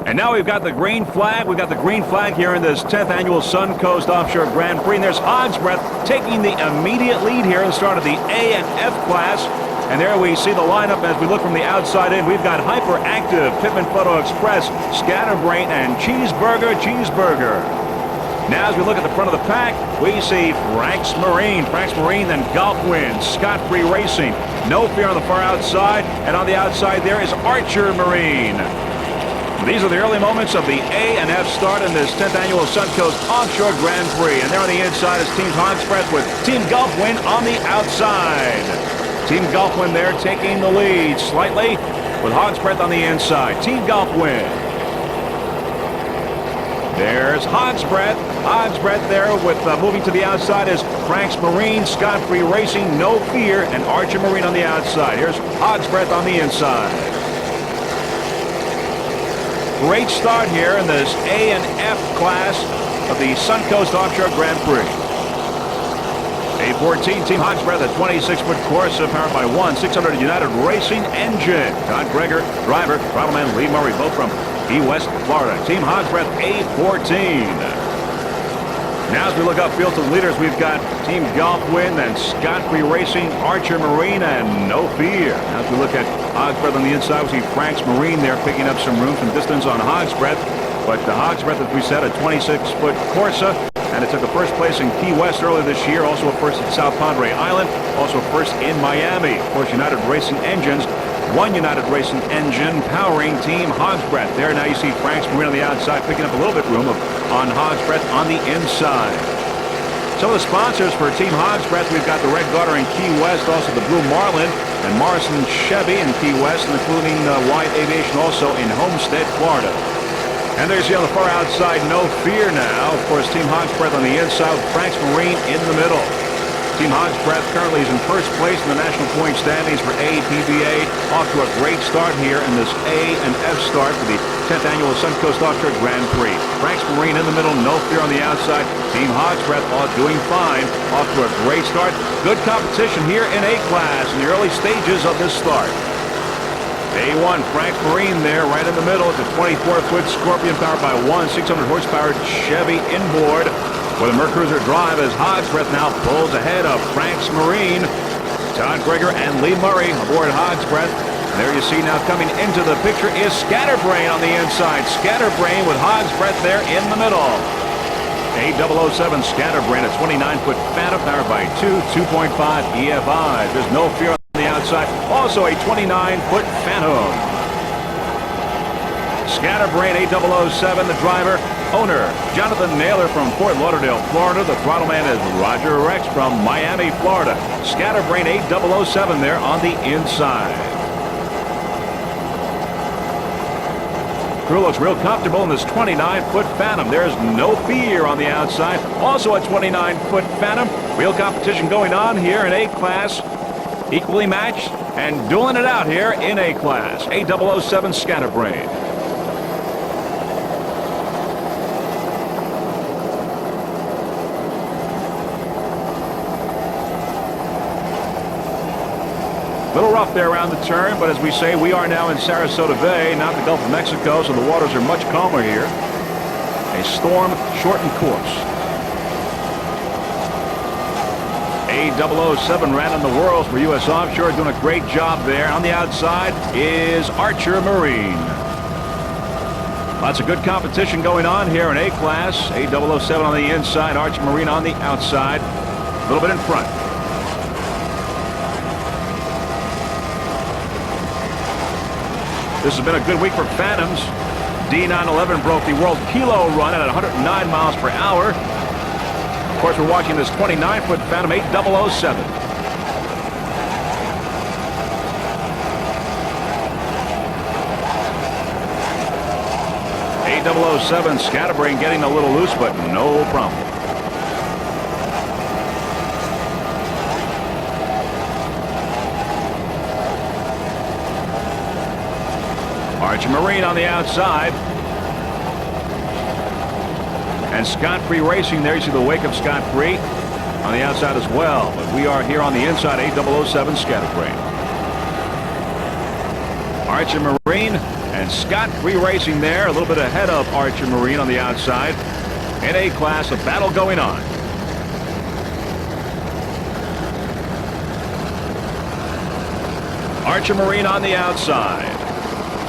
And now we've got the green flag. We've got the green flag here in this 10th annual Suncoast Offshore Grand Prix. And there's Hog's Breath taking the immediate lead here in the start of the A and F class. And there we see the lineup as we look from the outside in. We've got Hyperactive, Pittman Photo Express, Scatterbrain, and Cheeseburger. Now as we look at the front of the pack, we see Frank's Marine, then Golfwind, Scott Free Racing, No Fear on the far outside, and on the outside there is Archer Marine. These are the early moments of the A and F start in this 10th annual Suncoast Offshore Grand Prix. And there on the inside is Team Hog's Breath with Team Golfwind on the outside. Team Golfwind there taking the lead slightly with Hog's Breath on the inside. Team Golfwind. There's Hog's Breath. Hog's Breath there with moving to the outside is Frank's Marine, Scott Free Racing, No Fear, and Archer Marine on the outside. Here's Hog's Breath on the inside. Great start here in this A and F class of the Suncoast Offshore Grand Prix. A14 Team Hog's Breath, a 26-foot Corsa powered by 1-600 United Racing engine. Todd Greger, driver, throttleman Lee Murray, both from Key West, Florida. Team Hog's Breath, A14. Now as we look upfield to the leaders, we've got Team Golfwind and Scott Free Racing, Archer Marine, and No Fear. Now as we look at Hog's Breath on the inside, we see Frank's Marine there picking up some room, some distance on Hog's Breath. But the Hog's Breath, as we said, a 26-foot Corsa. And it took a first place in Key West earlier this year, also a first at South Padre Island, also a first in Miami. Of course, United Racing Engines, one United Racing engine powering Team Hog's Breath. There now you see Frank's Marine on the outside, picking up a little bit room on Hog's Breath on the inside. Some of the sponsors for Team Hog's Breath, we've got the Red Garter in Key West, also the Blue Marlin, and Morrison Chevy in Key West, including Wyatt Aviation also in Homestead, Florida. And there's on the far outside, No Fear now. Of course, Team Hog's Breath on the inside, Frank's Marine in the middle. Team Hog's Breath currently is in first place in the national point standings for APBA. Off to a great start here in this A and F start for the 10th annual Suncoast Offshore Grand Prix. Frank's Marine in the middle, No Fear on the outside. Team Hog's Breath all doing fine. Off to a great start. Good competition here in A class in the early stages of this start. A1, Frank Marine there, right in the middle. It's a 24-foot Scorpion powered by 1-600 horsepower Chevy inboard with a Mercruiser drive as Hog's Breath now pulls ahead of Frank's Marine. Todd Greger and Lee Murray aboard Hog's Breath. And there you see now coming into the picture is Scatterbrain on the inside. Scatterbrain with Hog's Breath there in the middle. A007 Scatterbrain, a 29-foot Phantom powered by two 2.5 EFIs. There's No Fear on the outside, also a 29-foot Phantom. Scatterbrain, A007, the driver, owner, Jonathan Naylor from Fort Lauderdale, Florida. The throttle man is Roger Rex from Miami, Florida. Scatterbrain, A007 there on the inside. Crew looks real comfortable in this 29-foot Phantom. There's No Fear on the outside, also a 29-foot Phantom. Real competition going on here in A class. Equally matched and dueling it out here in A class. A007 Scatterbrain. A little rough there around the turn, but as we say, we are now in Sarasota Bay, not the Gulf of Mexico, so the waters are much calmer here. A storm-shortened course. A007 ran in the Worlds for U.S. Offshore, doing a great job there. On the outside is Archer Marine. Lots of good competition going on here in A-Class. A007 on the inside, Archer Marine on the outside. A little bit in front. This has been a good week for Phantoms. D911 broke the world kilo run at 109 miles per hour. Of course, we're watching this 29-foot Phantom 8007. A007 scatterbrain getting a little loose, but no problem. Archer Marine on the outside. And Scott Free Racing there. You see the wake of Scott Free on the outside as well. But we are here on the inside, A007 scatterbrain. Archer Marine and Scott Free Racing there. A little bit ahead of Archer Marine on the outside. In A-Class, a battle going on. Archer Marine on the outside.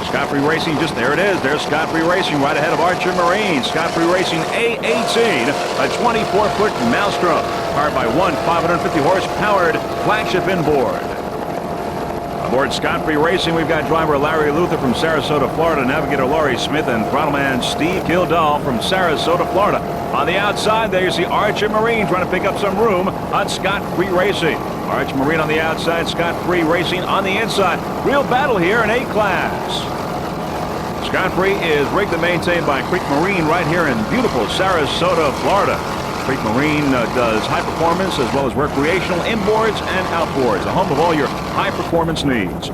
Scott Free Racing, just there it is. There's Scott Free Racing right ahead of Archer Marine. Scott Free Racing A18, a 24-foot Maelstrom, powered by one 550-horse-powered flagship inboard. Aboard Scott Free Racing, we've got driver Larry Luther from Sarasota, Florida, navigator Laurie Smith, and throttleman Steve Kildall from Sarasota, Florida. On the outside there, you see Archer Marine trying to pick up some room on Scott Free Racing. Archer Marine on the outside, Scott Free Racing on the inside. Real battle here in A-Class. Scott Free is rigged and maintained by Creek Marine right here in beautiful Sarasota, Florida. Creek Marine does high performance as well as recreational inboards and outboards, a home of all your high performance needs.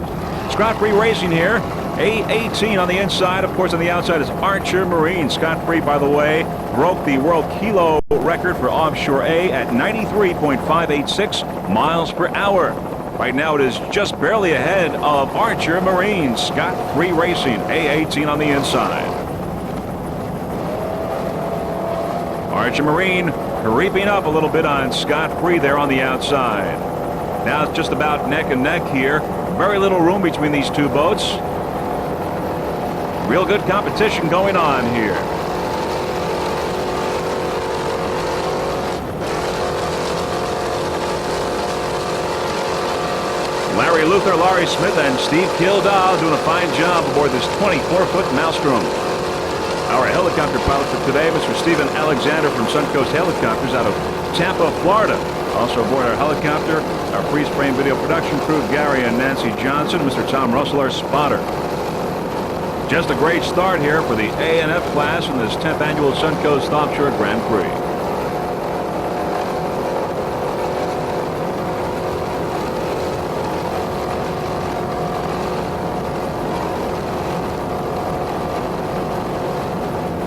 Scott Free Racing here, A18 on the inside. Of course, on the outside is Archer Marine. Scott Free, by the way, broke the world kilo record for Offshore A at 93.586 miles per hour. Right now, it is just barely ahead of Archer Marine. Scott Free Racing, A18 on the inside. Archer Marine creeping up a little bit on Scott Free there on the outside. Now it's just about neck and neck here. Very little room between these two boats. Real good competition going on here. Larry Luther, Laurie Smith, and Steve Kildall doing a fine job aboard this 24-foot Maelstrom. Our helicopter pilot for today, Mr. Stephen Alexander from Suncoast Helicopters out of Tampa, Florida. Also aboard our helicopter, our freeze-frame video production crew, Gary and Nancy Johnson, Mr. Tom Russell, our spotter. Just a great start here for the A&F class in this 10th annual Suncoast Offshore Grand Prix.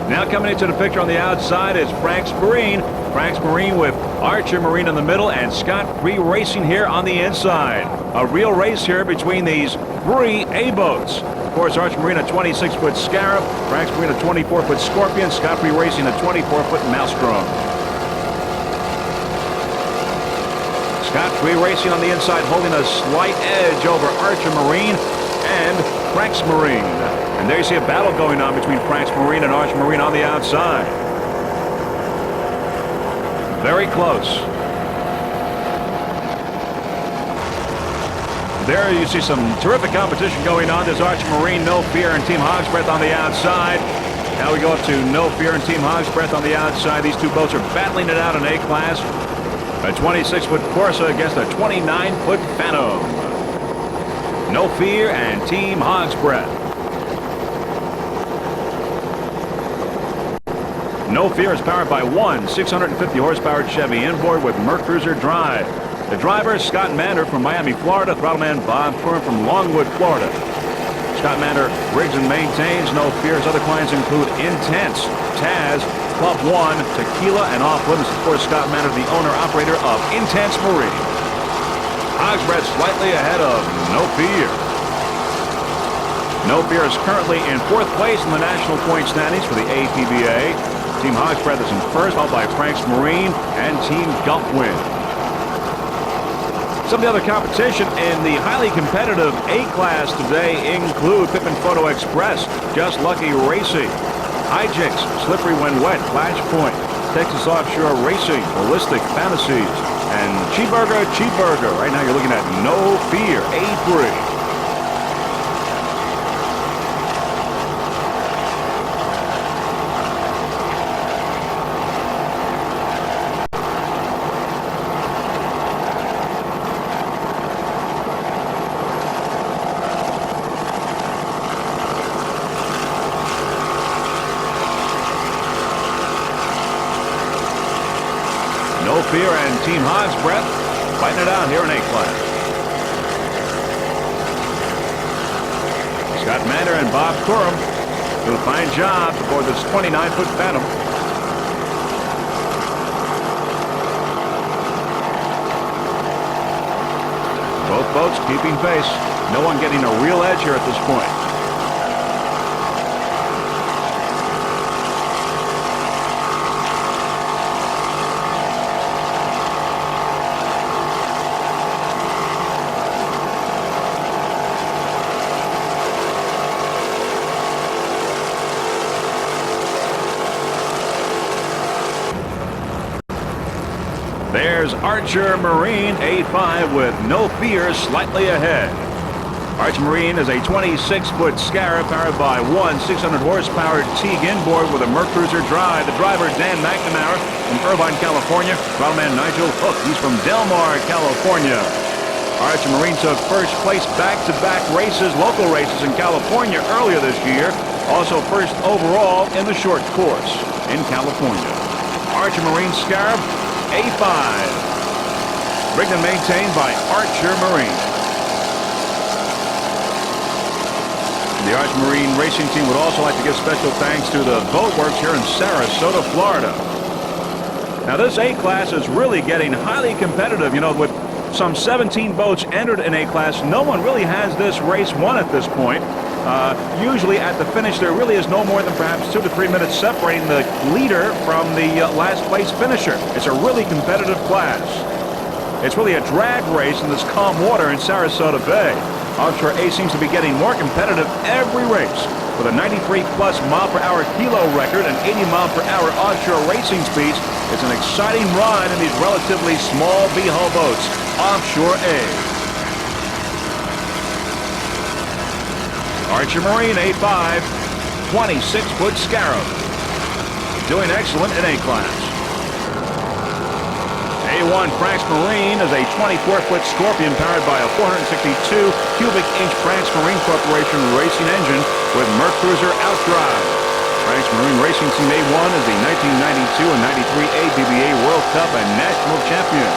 Now coming into the picture on the outside is Frank's Marine. Frank's Marine with Archer Marine in the middle and Scott Free Racing here on the inside. A real race here between these three A-boats. Of course, Archer Marine a 26-foot Scarab, Frank's Marine a 24-foot Scorpion, Scott Free Racing a 24-foot Maelstrom. Scott Free Racing on the inside holding a slight edge over Archer Marine and Frank's Marine. And there you see a battle going on between Frank's Marine and Archer Marine on the outside. Very close. There you see some terrific competition going on. There's Archer Marine, No Fear, and Team Hog's Breath on the outside. Now we go up to No Fear and Team Hog's Breath on the outside. These two boats are battling it out in A-Class. A 26-foot Corsa against a 29-foot Phantom. No Fear and Team Hog's Breath. No Fear is powered by one 650-horsepower Chevy inboard with Mercruiser drive. The driver is Scott Mander from Miami, Florida. Throttleman Bob Curran from Longwood, Florida. Scott Mander rigs and maintains No Fear's other clients include Intense, Taz, Club One, Tequila, and Off Limits. Of course, Scott Mander, the owner-operator of Intense Marine. Hogsbread slightly ahead of No Fear. No Fear is currently in 4th place in the national point standings for the APBA. Team Hogsbread is in 1st, followed by Frank's Marine and Team Gulfwind. Some of the other competition in the highly competitive A-Class today include Pippin Photo Express, Just Lucky Racing, Hijinks, Slippery When Wet, Flashpoint, Texas Offshore Racing, Ballistic Fantasies, and Cheeseburger. Right now you're looking at No Fear, A3. No Fear and Team Hogsbread fighting it out here in A-Class. Scott Mander and Bob Coram do a fine job aboard this 29-foot Phantom. Both boats keeping pace. No one getting a real edge here at this point. There's Archer Marine, A5 with No Fear slightly ahead. Archer Marine is a 26-foot Scarab powered by one 600-horsepower Teague inboard with a Mercruiser drive. The driver, Dan McNamara from Irvine, California. Throttle Nigel Hook, he's from Del Mar, California. Archer Marine took first place back-to-back races, local races in California earlier this year. Also first overall in the short course in California. Archer Marine Scarab, A5. Rigged and maintained by Archer Marine. The Archer Marine racing team would also like to give special thanks to the Boat Works here in Sarasota, Florida. Now this A-Class is really getting highly competitive. You know, with some 17 boats entered in A-Class, no one really has this race won at this point. Usually at the finish there really is no more than perhaps 2 to 3 minutes separating the leader from the last place finisher. It's a really competitive class. It's really a drag race in this calm water in Sarasota Bay. Offshore A seems to be getting more competitive every race. With a 93-plus mile-per-hour kilo record and 80-mile-per-hour offshore racing speeds, it's an exciting ride in these relatively small V-hull boats. Offshore A. Archer Marine A5, 26-foot Scarab. Doing excellent in A-Class. A1 Frank's Marine is a 24-foot Scorpion powered by a 462 cubic inch Frank's Marine Corporation racing engine with Mercruiser outdrive. Frank's Marine Racing Team A1 is the 1992 and 93 ABBA World Cup and National Champion.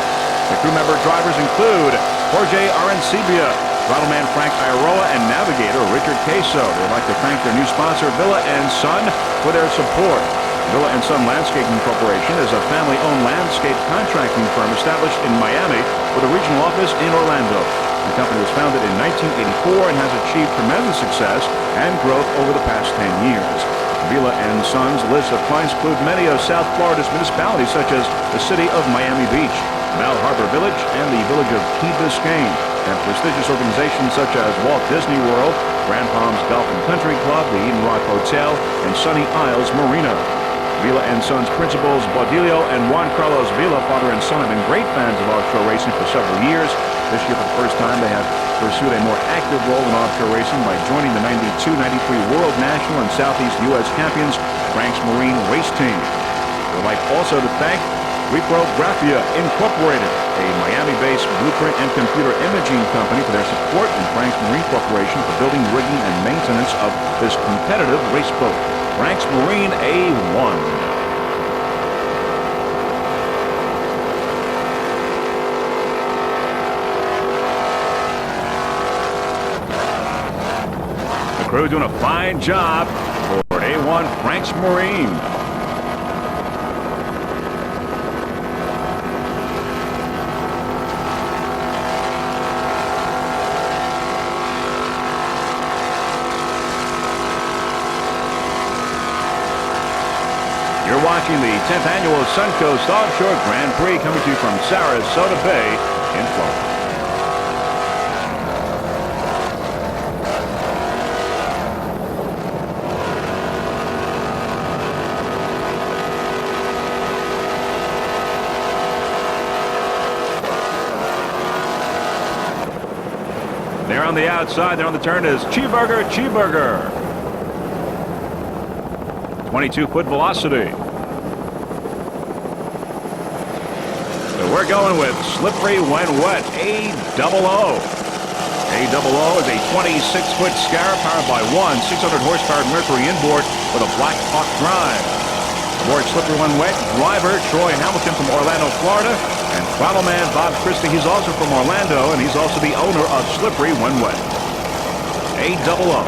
The crew member drivers include Jorge Arancibia, Throttleman Frank Iroa, and navigator Richard Queso. They'd like to thank their new sponsor, Villa & Son, for their support. Villa & Son Landscaping Corporation is a family-owned landscape contracting firm established in Miami with a regional office in Orlando. The company was founded in 1984 and has achieved tremendous success and growth over the past 10 years. Villa & Son's list of clients include many of South Florida's municipalities such as the city of Miami Beach, Mal Harbor Village, and the village of Key Biscayne, and prestigious organizations such as Walt Disney World, Grand Palms Golf and Country Club, the Eden Rock Hotel, and Sunny Isles Marina. Villa & Son's principals, Baudilio and Juan Carlos Villa, father and son, have been great fans of offshore racing for several years. This year, for the first time, they have pursued a more active role in offshore racing by joining the 92-93 World National and Southeast U.S. champions, Frank's Marine Race Team. We'd like also to thank Reprographia Incorporated, a Miami-based blueprint and computer imaging company, for their support, and Frank's Marine Corporation for building, rigging, and maintenance of this competitive race boat. Frank's Marine A1. The crew doing a fine job for A1 Frank's Marine. watching the 10th annual Suncoast Offshore Grand Prix coming to you from Sarasota Bay in Florida. There on the outside, there on the turn is Cheeseburger. 22-foot velocity. So we're going with Slippery When Wet, A-double-O. A-double-O is a 26-foot scarab powered by one 600-horsepower Mercury inboard with a Black Hawk drive. Aboard Slippery When Wet, driver Troy Hamilton from Orlando, Florida, and throttle man Bob Christie. He's also from Orlando, and he's also the owner of Slippery When Wet. A-double-O.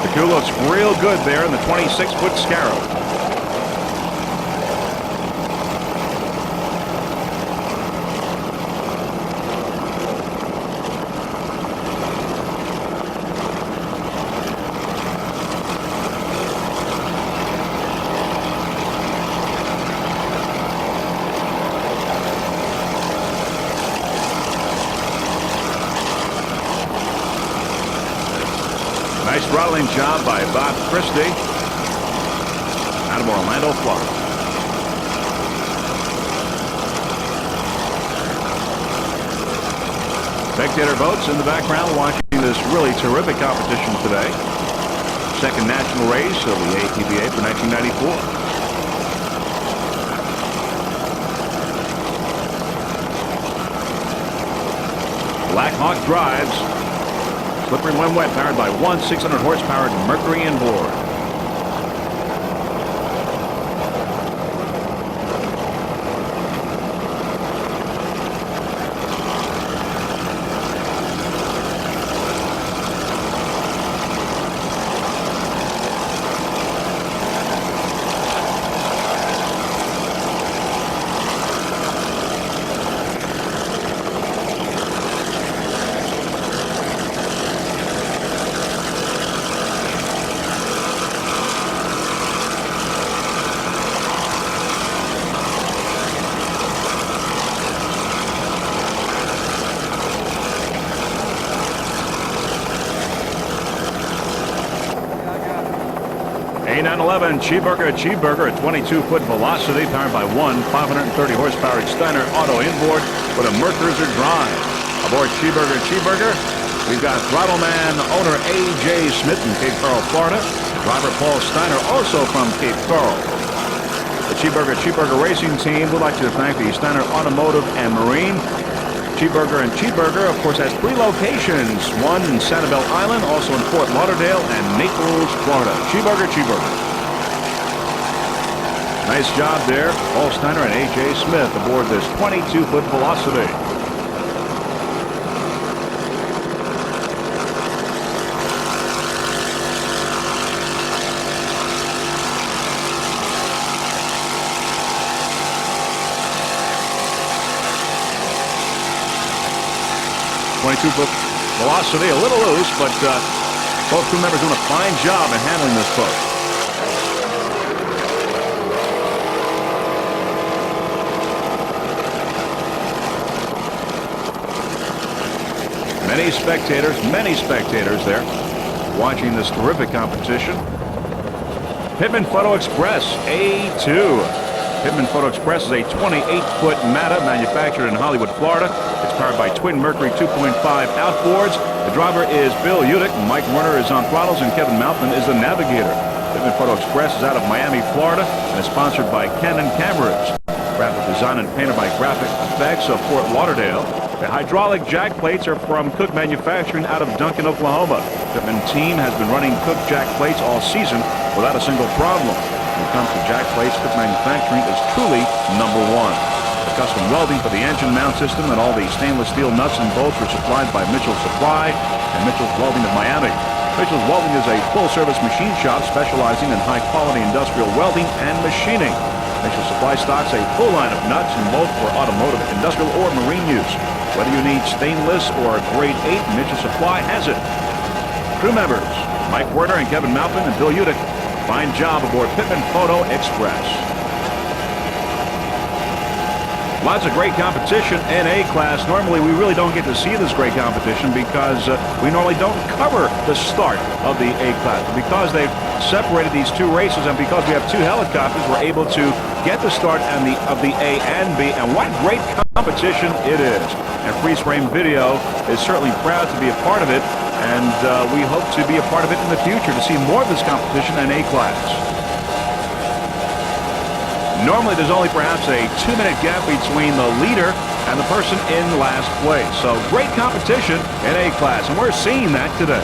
The crew looks real good there in the 26-foot Scarab. Nice throttling job by Bob Christie out of Orlando, Florida. Spectator boats in the background watching this really terrific competition today. Second national race of the ATVA for 1994. Black Hawk drives. Slippery When Wet, powered by one 600-horsepower Mercury inboard. A911 Cheeseburger at 22-foot velocity, powered by one 530-horsepower Steiner auto inboard with a Mercury drive. Aboard Cheeseburger, we've got throttle man owner A.J. Smith from Cape Coral, Florida. Driver Paul Steiner, also from Cape Coral. The Cheeseburger Racing Team would like to thank the Steiner Automotive and Marine. Cheeseburger, of course, has 3 locations, one in Sanibel Island, also in Fort Lauderdale and Naples, Florida. Cheeseburger. Nice job there, Paul Steiner and A.J. Smith aboard this 22-foot velocity. Velocity, a little loose, but both crew members doing a fine job in handling this boat. Many spectators there watching this terrific competition. Pittman Photo Express, A2. Pittman Photo Express is a 28-foot Mata manufactured in Hollywood, Florida. It's powered by twin Mercury 2.5 outboards. The driver is Bill Udick. Mike Werner is on throttles, and Kevin Malkin is the navigator. Pittman Photo Express is out of Miami, Florida, and is sponsored by Canon Cameras. Graphic design and painted by Graphic Effects of Fort Lauderdale. The hydraulic jack plates are from Cook Manufacturing out of Duncan, Oklahoma. Pittman team has been running Cook jack plates all season without a single problem. When it comes to jack plates, Cook Manufacturing is truly #1. The custom welding for the engine mount system and all the stainless steel nuts and bolts were supplied by Mitchell Supply and Mitchell's Welding of Miami. Mitchell's Welding is a full-service machine shop specializing in high-quality industrial welding and machining. Mitchell Supply stocks a full line of nuts and bolts for automotive, industrial, or marine use. Whether you need stainless or grade 8, Mitchell Supply has it. Crew members Mike Werner and Kevin Malpin and Bill Udick. Fine job aboard Pittman Photo Express. Lots of great competition in A-Class. Normally, we really don't get to see this great competition because we normally don't cover the start of the A-Class. Because they've separated these two races and because we have two helicopters, we're able to get the start of the A and B. And what great competition it is. And Freeze Frame Video is certainly proud to be a part of it. And we hope to be a part of it in the future to see more of this competition in A-Class. Normally, there's only perhaps a 2-minute gap between the leader and the person in last place. So, great competition in A-Class, and we're seeing that today.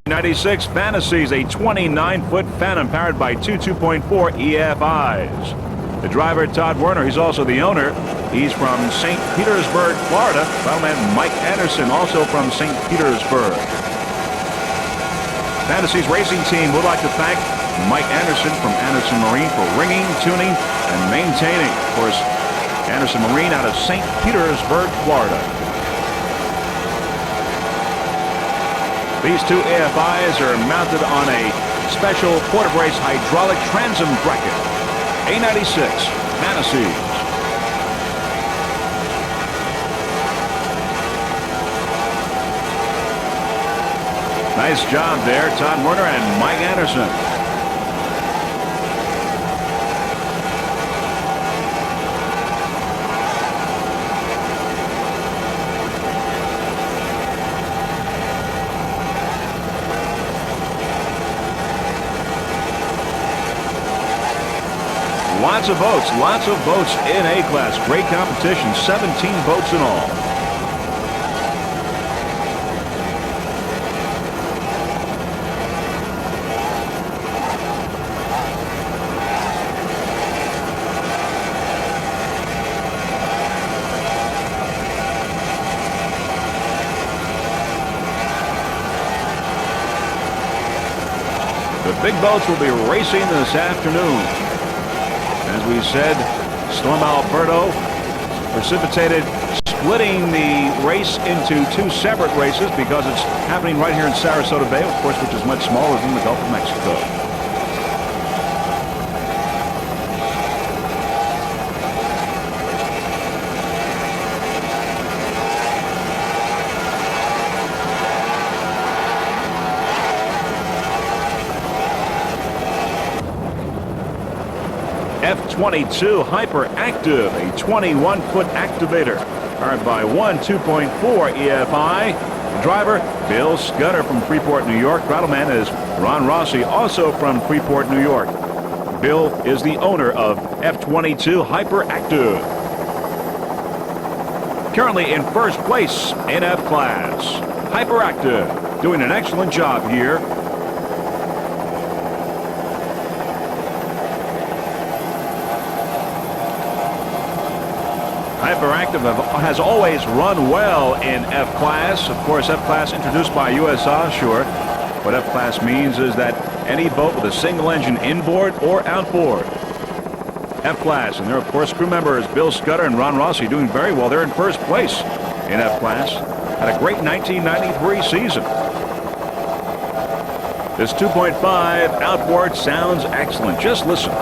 A96 Fantasies, a 29-foot Phantom powered by two 2.4 EFIs. The driver, Todd Werner, he's also the owner. He's from St. Petersburg, Florida. Fireman Mike Anderson, also from St. Petersburg. Fantasy's racing team would like to thank Mike Anderson from Anderson Marine for ringing, tuning, and maintaining. Of course, Anderson Marine out of St. Petersburg, Florida. These two AFIs are mounted on a special quarter-brace hydraulic transom bracket. A96 Fantasy's. Nice job there, Todd Werner and Mike Anderson. Lots of boats in A-Class. Great competition, 17 boats in all. The big boats will be racing this afternoon. As we said, Storm Alberto precipitated splitting the race into two separate races because it's happening right here in Sarasota Bay, of course, which is much smaller than the Gulf of Mexico. F-22 Hyperactive, a 21-foot activator, powered by one 2.4 EFI. Driver, Bill Scudder from Freeport, New York. Battleman is Ron Rossi, also from Freeport, New York. Bill is the owner of F-22 Hyperactive. Currently in first place in F-Class. Hyperactive, doing an excellent job here. Hyperactive has always run well in F-Class. Of course, F-Class introduced by U.S. Offshore. What F-Class means is that any boat with a single engine inboard or outboard. F-Class, and their, of course, crew members Bill Scudder and Ron Rossi doing very well. They're in first place in F-Class. Had a great 1993 season. This 2.5 outboard sounds excellent. Just listen.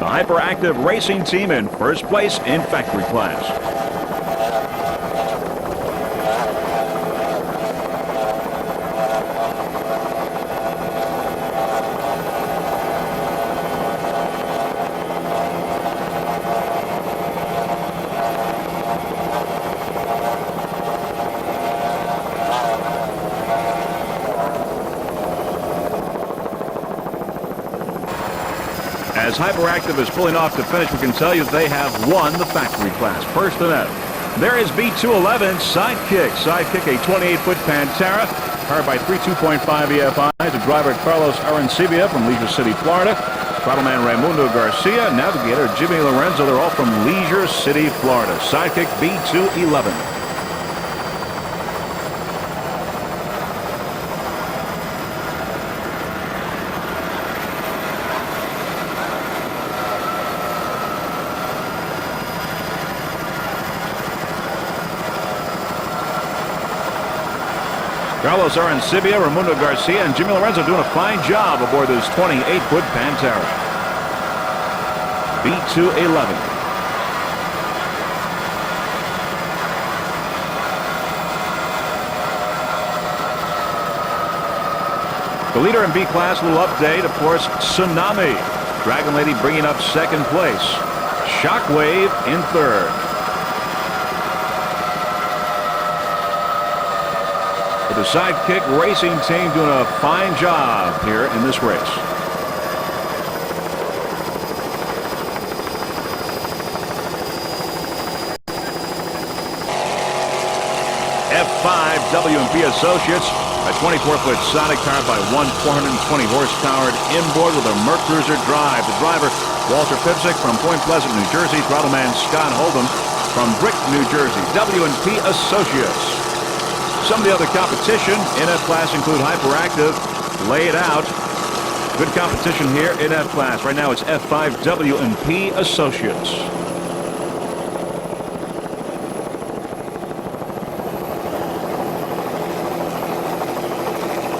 Hyperactive racing team in first place in factory class. As Hyperactive is pulling off to finish, we can tell you they have won the factory class. First in F. There is B211 Sidekick. Sidekick, a 28-foot Pantera, powered by 3 2.5 EFI. The driver Carlos Arancibia from Leisure City, Florida. Throttle-man Raimundo Garcia, navigator Jimmy Lorenzo. They're all from Leisure City, Florida. Sidekick B211. Carlos Arancibia, Raimundo Garcia, and Jimmy Lorenzo doing a fine job aboard this 28-foot Pantera. B211. The leader in B-class, little update, of course, Tsunami. Dragon Lady bringing up second place. Shockwave in third. The Sidekick racing team doing a fine job here in this race. F5 W&P Associates, a 24-foot Sonic powered by one 420 horsepowered inboard with a Merc Cruiser drive. The driver, Walter Pipsick from Point Pleasant, New Jersey. Throttleman Scott Hold'em from Brick, New Jersey. W&P Associates. Some of the other competition in F-class include Hyperactive, Lay It Out. Good competition here in F-class. Right now it's F5 W&P Associates.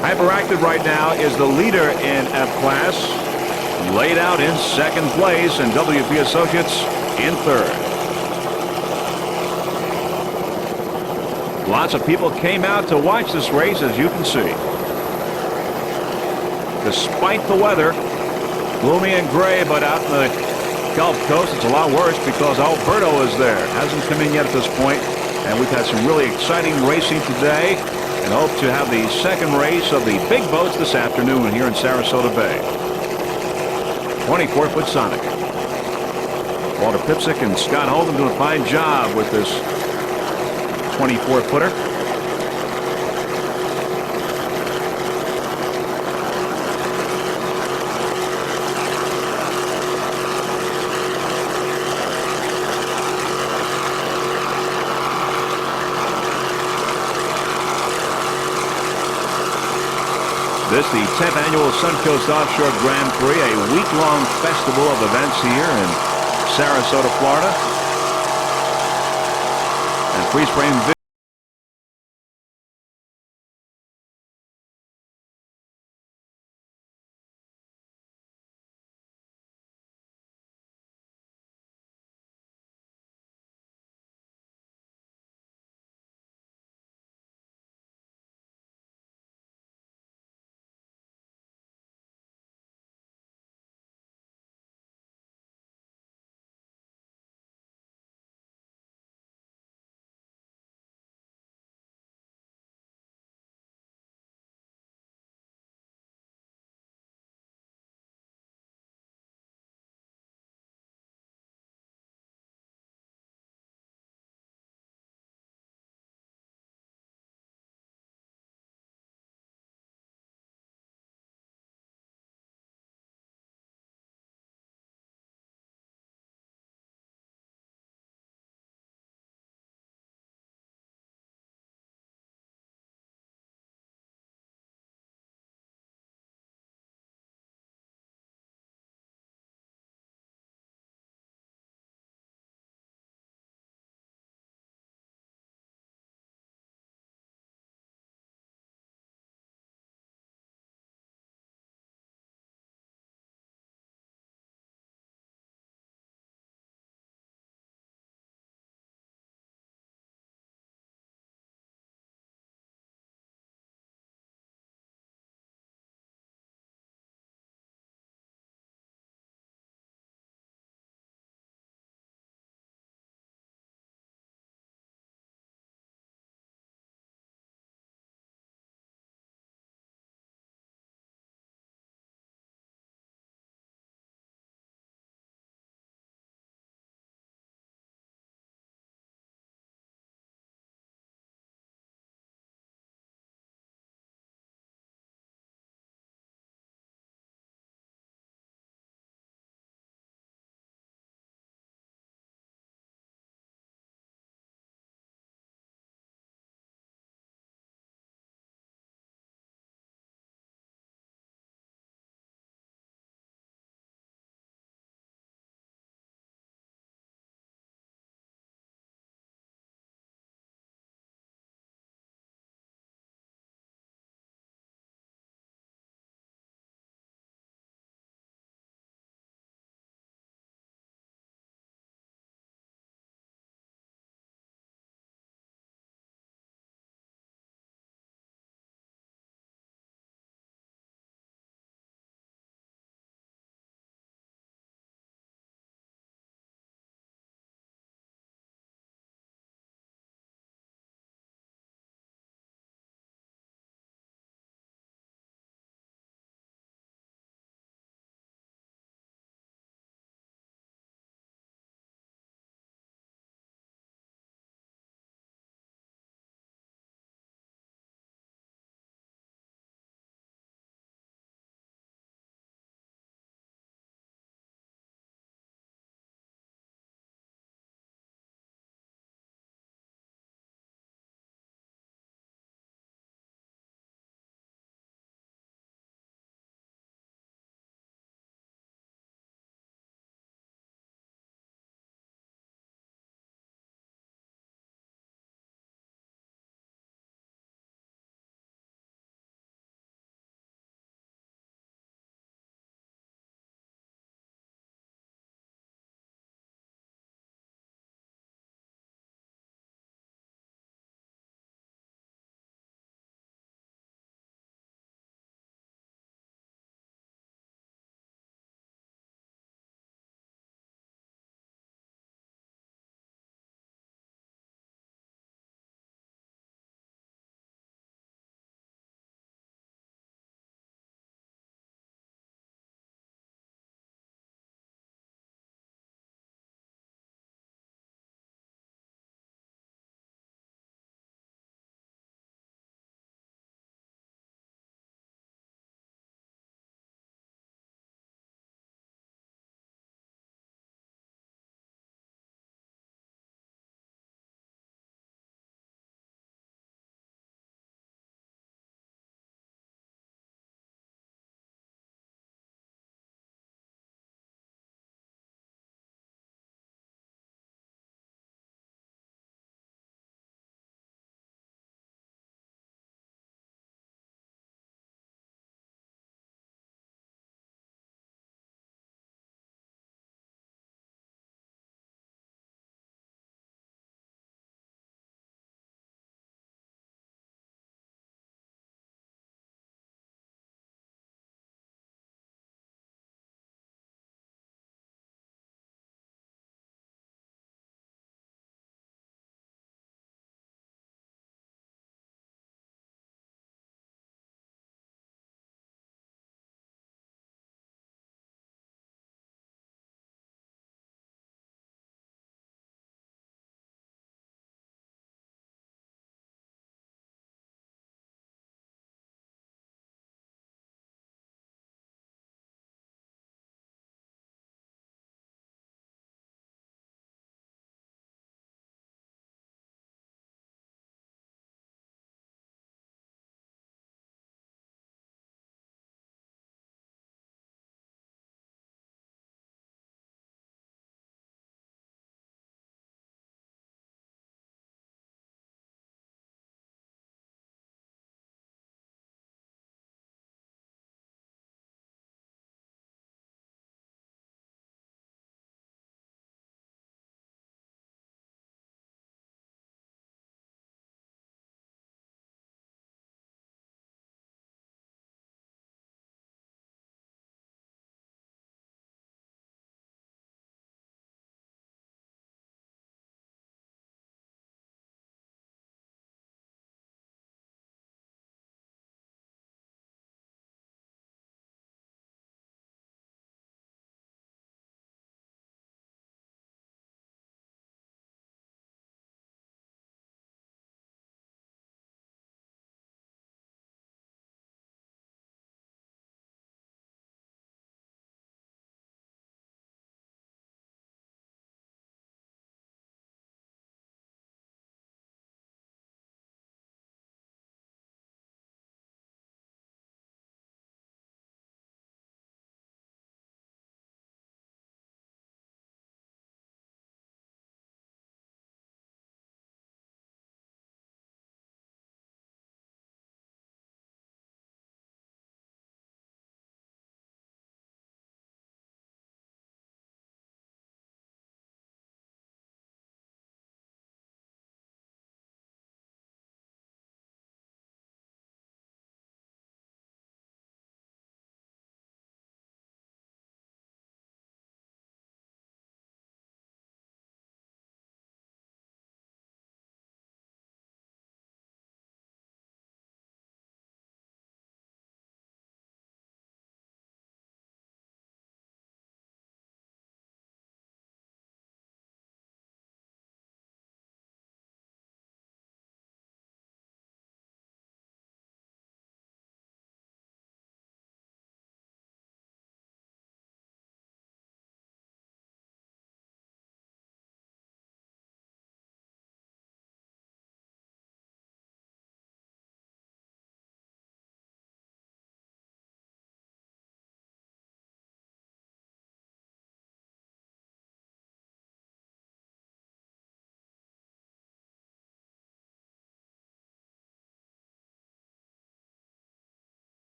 Hyperactive right now is the leader in F-class. Laid Out in second place, and W&P Associates in third. Lots of people came out to watch this race, as you can see. Despite the weather, gloomy and gray, but out in the Gulf Coast, it's a lot worse because Alberto is there. Hasn't come in yet at this point, and we've had some really exciting racing today, and hope to have the second race of the big boats this afternoon here in Sarasota Bay. 24-foot Sonic. Walter Pipsick and Scott Hold'em doing a fine job with this 24-footer. This the 10th annual Suncoast Offshore Grand Prix, a week-long festival of events here in Sarasota, Florida. And freeze frame